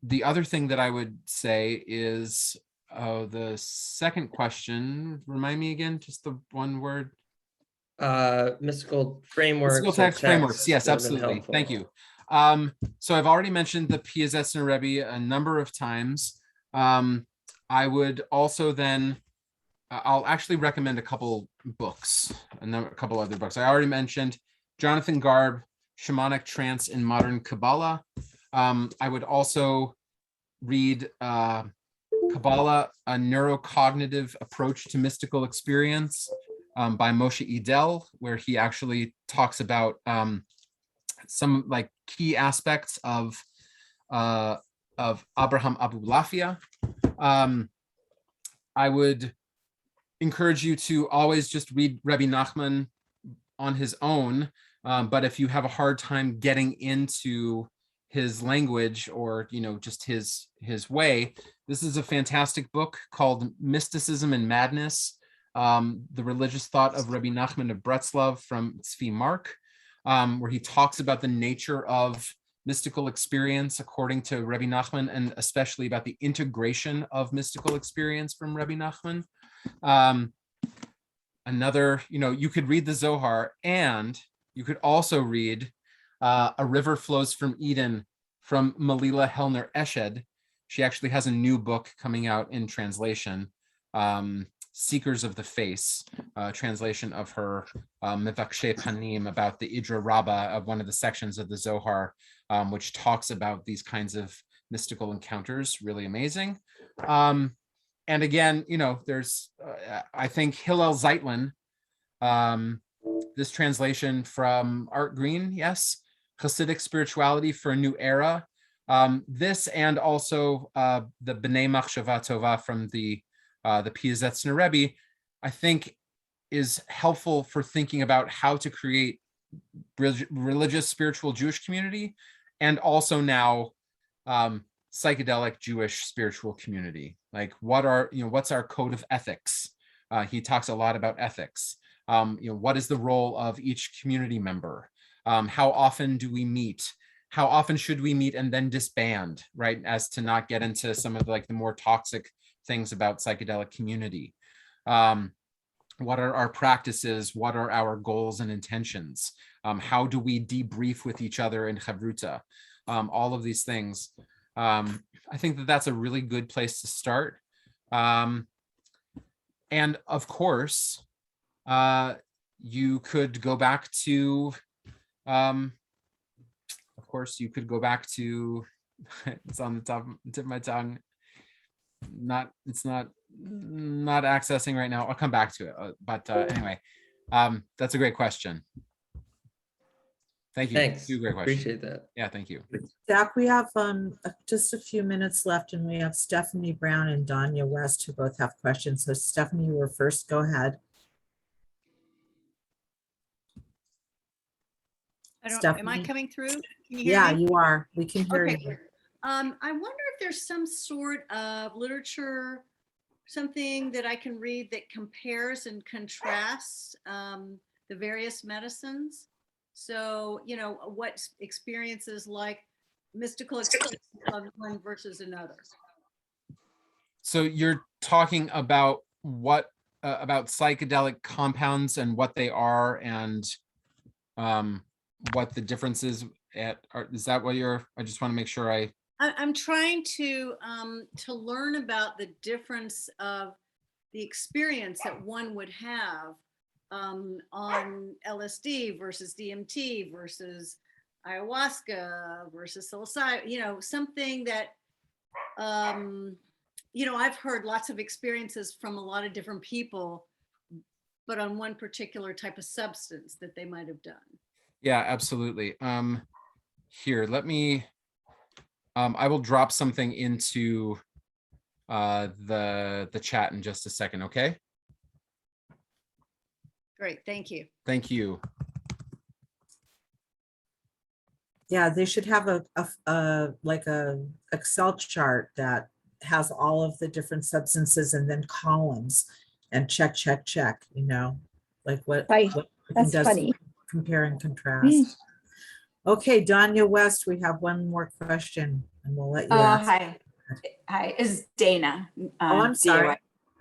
The other thing that I would say is the second question. Remind me again, just the one word. Mystical frameworks. Mystical text frameworks. Yes, absolutely. Thank you. So I've already mentioned the Piazetzner Rebbe a number of times. I would also then, I'll actually recommend a couple books, a couple other books. I already mentioned Jonathan Garb, Shamanic Trance in Modern Kabbalah. I would also read Kabbalah, a neurocognitive approach to mystical experience by Moshe Idel, where he actually talks about some like key aspects of Abraham Abulafia. I would encourage you to always just read Rabbi Nachman on his own, but if you have a hard time getting into his language or just his way, this is a fantastic book called Mysticism and Madness, the religious thought of Rabbi Nachman of Breslov from Tzvi Mark, where he talks about the nature of mystical experience according to Rabbi Nachman, and especially about the integration of mystical experience from Rabbi Nachman. Another, you could read the Zohar, and you could also read A River Flows from Eden from Malila Hellner Eshed. She actually has a new book coming out in translation, Seekers of the Face, translation of her Mevakshe Panim, about the Idra Rabbah of one of the sections of the Zohar, which talks about these kinds of mystical encounters. Really amazing. And again, there's, I think Hillel Zeitlin, this translation from Art Green, yes, Hasidic Spirituality for a New Era. This and also the B'nai Machshava Tova from the Piazetzner Rebbe, I think is helpful for thinking about how to create religious, spiritual Jewish community, and also now psychedelic Jewish spiritual community. Like what's our code of ethics? He talks a lot about ethics. What is the role of each community member? How often do we meet? How often should we meet and then disband, right? As to not get into some of the more toxic things about psychedelic community. What are our practices? What are our goals and intentions? How do we debrief with each other in Chavruta? All of these things. I think that's a really good place to start. And of course, you could go back to, it's on the tip of my tongue. It's not accessing right now. I'll come back to it. But anyway, that's a great question. Thank you. Thanks. Great question. Appreciate that. Yeah, thank you. Zack, we have just a few minutes left, and we have Stephanie Brown and Danya West who both have questions. So Stephanie, you were first. Go ahead. I don't, Stephanie? am I coming through? Can you hear Yeah, me? you are. We can hear Okay. you. I wonder if there's some sort of literature, something that I can read that compares and contrasts the various medicines. So, what experiences like mystical experiences of one versus another. So you're talking about what about psychedelic compounds and what they are, and what the differences are. Is that what I just want to make sure I'm trying to learn about the difference of the experience that one would have on LSD versus DMT versus ayahuasca versus psilocybin, something that, I've heard lots of experiences from a lot of different people, but on one particular type of substance that they might have done. Yeah, absolutely. Here, let me, I will drop something into the chat in just a second, okay? Great, thank you. Thank you. Yeah, they should have a Excel chart that has all of the different substances and then columns and check, like what Right. That's does funny. compare and contrast. Okay, Danya West, we have one more question and we'll let you ask. Hi, it's Dana. I'm sorry.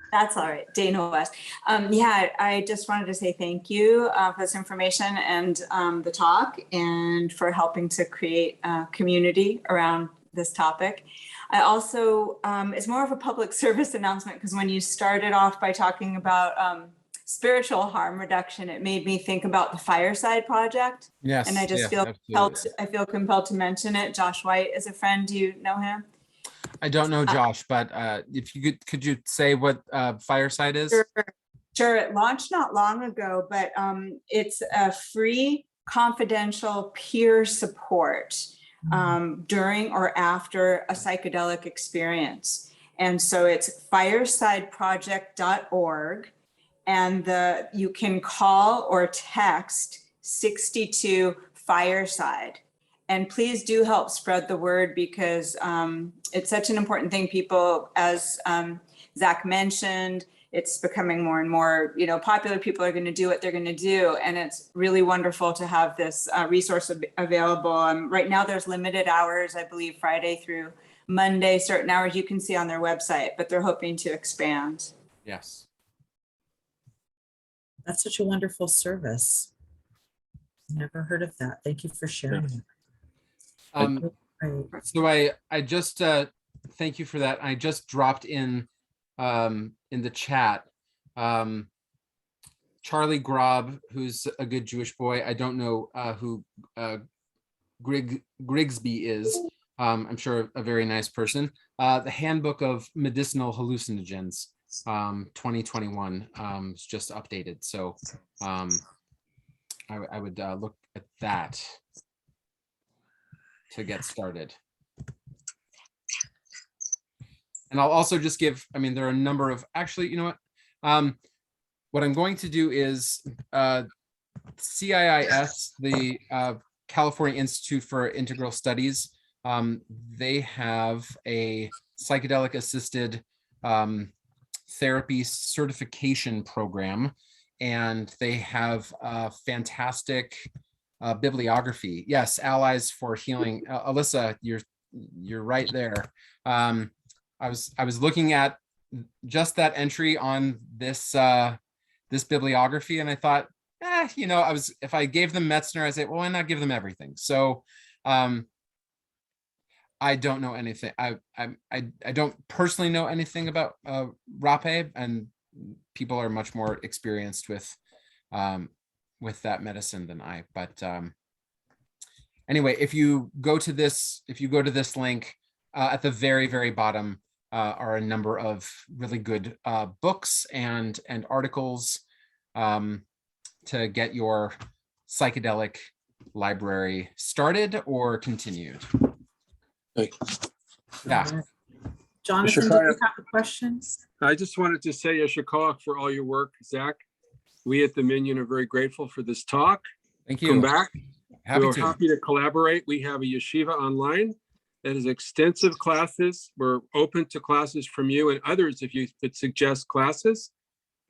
That's all right, Dana West. Yeah, I just wanted to say thank you for this information and the talk, and for helping to create a community around this topic. I also, it's more of a public service announcement, because when you started off by talking about spiritual harm reduction, it made me think about the Fireside Project. Yes. And I just feel compelled to mention it. Josh White is a friend. Do you know him? I don't know Josh, but if you could you say what Fireside is? Sure. It launched not long ago, but it's a free, confidential peer support during or after a psychedelic experience. And so it's firesideproject.org, and you can call or text 62 Fireside. And please do help spread the word, because it's such an important thing. People, as Zack mentioned, it's becoming more and more, popular. People are going to do what they're going to do. And it's really wonderful to have this resource available. Right now there's limited hours, I believe Friday through Monday, certain hours you can see on their website, but they're hoping to expand. Yes. That's such a wonderful service. Never heard of that. Thank you for sharing. So I just thank you for that. I just dropped in the chat Charlie Grob, who's a good Jewish boy. I don't know who Grigsby is. I'm sure a very nice person. The Handbook of Medicinal Hallucinogens, 2021, is just updated. So I would look at that to get started. And I'll also just give, there are a number of, actually, you know what I'm going to do is CIIS, the California Institute for Integral Studies, they have a psychedelic assisted therapy certification program, and they have a fantastic bibliography. Yes, Allies for Healing. Alyssa, you're right there. I was looking at just that entry on this this bibliography, and I thought, if I gave them Metzner, I say, well, why not give them everything? So I don't know anything. I don't personally know anything about rape, and people are much more experienced with that medicine than I. But anyway, if you go to this link, at the very, very bottom are a number of really good books and articles to get your psychedelic library started or continued. Hey. Yeah. Jonathan, do you have questions? I just wanted to say Yasher Koach for all your work, Zack. We at the Minyan are very grateful for this talk. Thank you. Come back. We're to. happy to collaborate. We have a yeshiva online that has extensive classes. We're open to classes from you and others if you could suggest classes.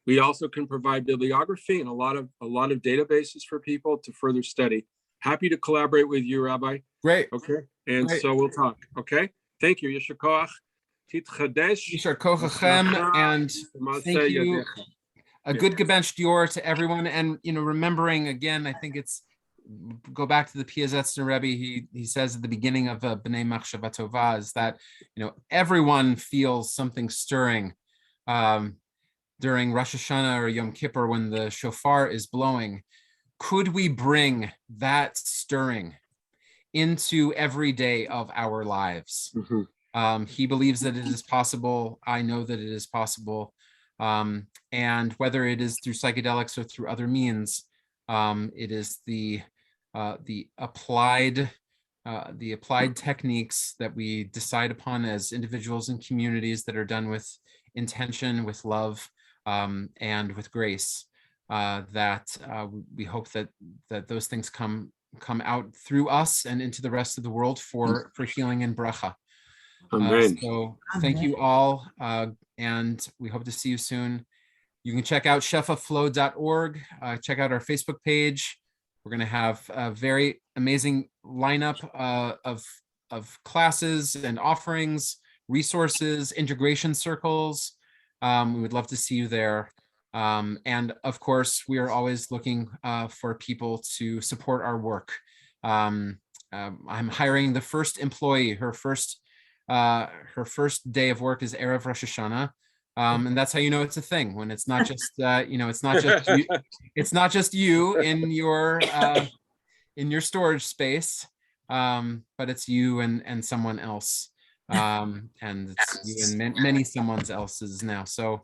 We also can provide bibliography and a lot of databases for people to further study. Happy to collaborate with you, Rabbi. Great. Okay. And Great. So we'll talk. Okay. Thank you. Yasher Koach. Titchadesh. Yasher Koachachem, and thank you. A good Gebench Dior to everyone. And, remembering again, I think it's, go back to the Piazetzner Rebbe, he says at the beginning of B'nai Machshava Tova is that, everyone feels something stirring during Rosh Hashanah or Yom Kippur when the shofar is blowing. Could we bring that stirring into every day of our lives? Mm-hmm. He believes that it is possible. I know that it is possible. And whether it is through psychedelics or through other means, it is the applied techniques that we decide upon as individuals and communities that are done with intention, with love, and with grace, that we hope that those things come out through us and into the rest of the world for healing and bracha. So thank you all, and we hope to see you soon. You can check out shefaflow.org, check out our Facebook page. We're going to have a very amazing lineup of classes and offerings, resources, integration circles. We would love to see you there. And of course, we are always looking for people to support our work. I'm hiring the first employee. Her first day of work is Erev Rosh Hashanah. And that's how you know it's a thing, when it's not just it's not just you, it's not just you in your storage space, but it's you and someone else, and it's you and many someone else's now. So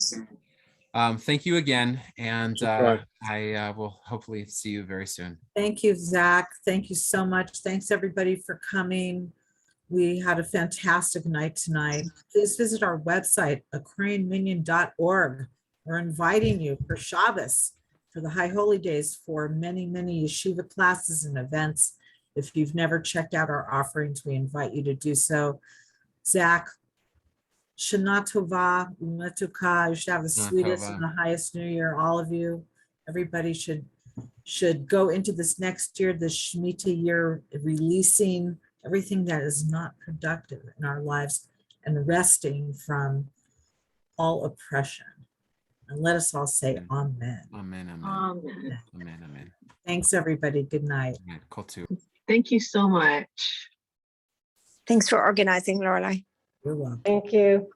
thank you again, and I will hopefully see you very soon. Thank you, Zach. Thank you so much. Thanks everybody for coming. We had a fantastic night tonight. Please visit our website, aquarianminyan.org. We're inviting you for Shabbos, for the High Holy Days, for many, many yeshiva classes and events. If you've never checked out our offerings, we invite you to do so. Zach, Shana Tova, Umetuka, you should have the sweetest and the highest New Year, all of you. Everybody should go into this next year, the Shemitah year, releasing everything that is not productive in our lives and resting from all oppression. And let us all say amen. Amen. Amen. Amen. Amen. Amen. Thanks, everybody. Good night. Cool too. Thank you so much. Thanks for organizing, Lorelai. You're welcome. Thank you.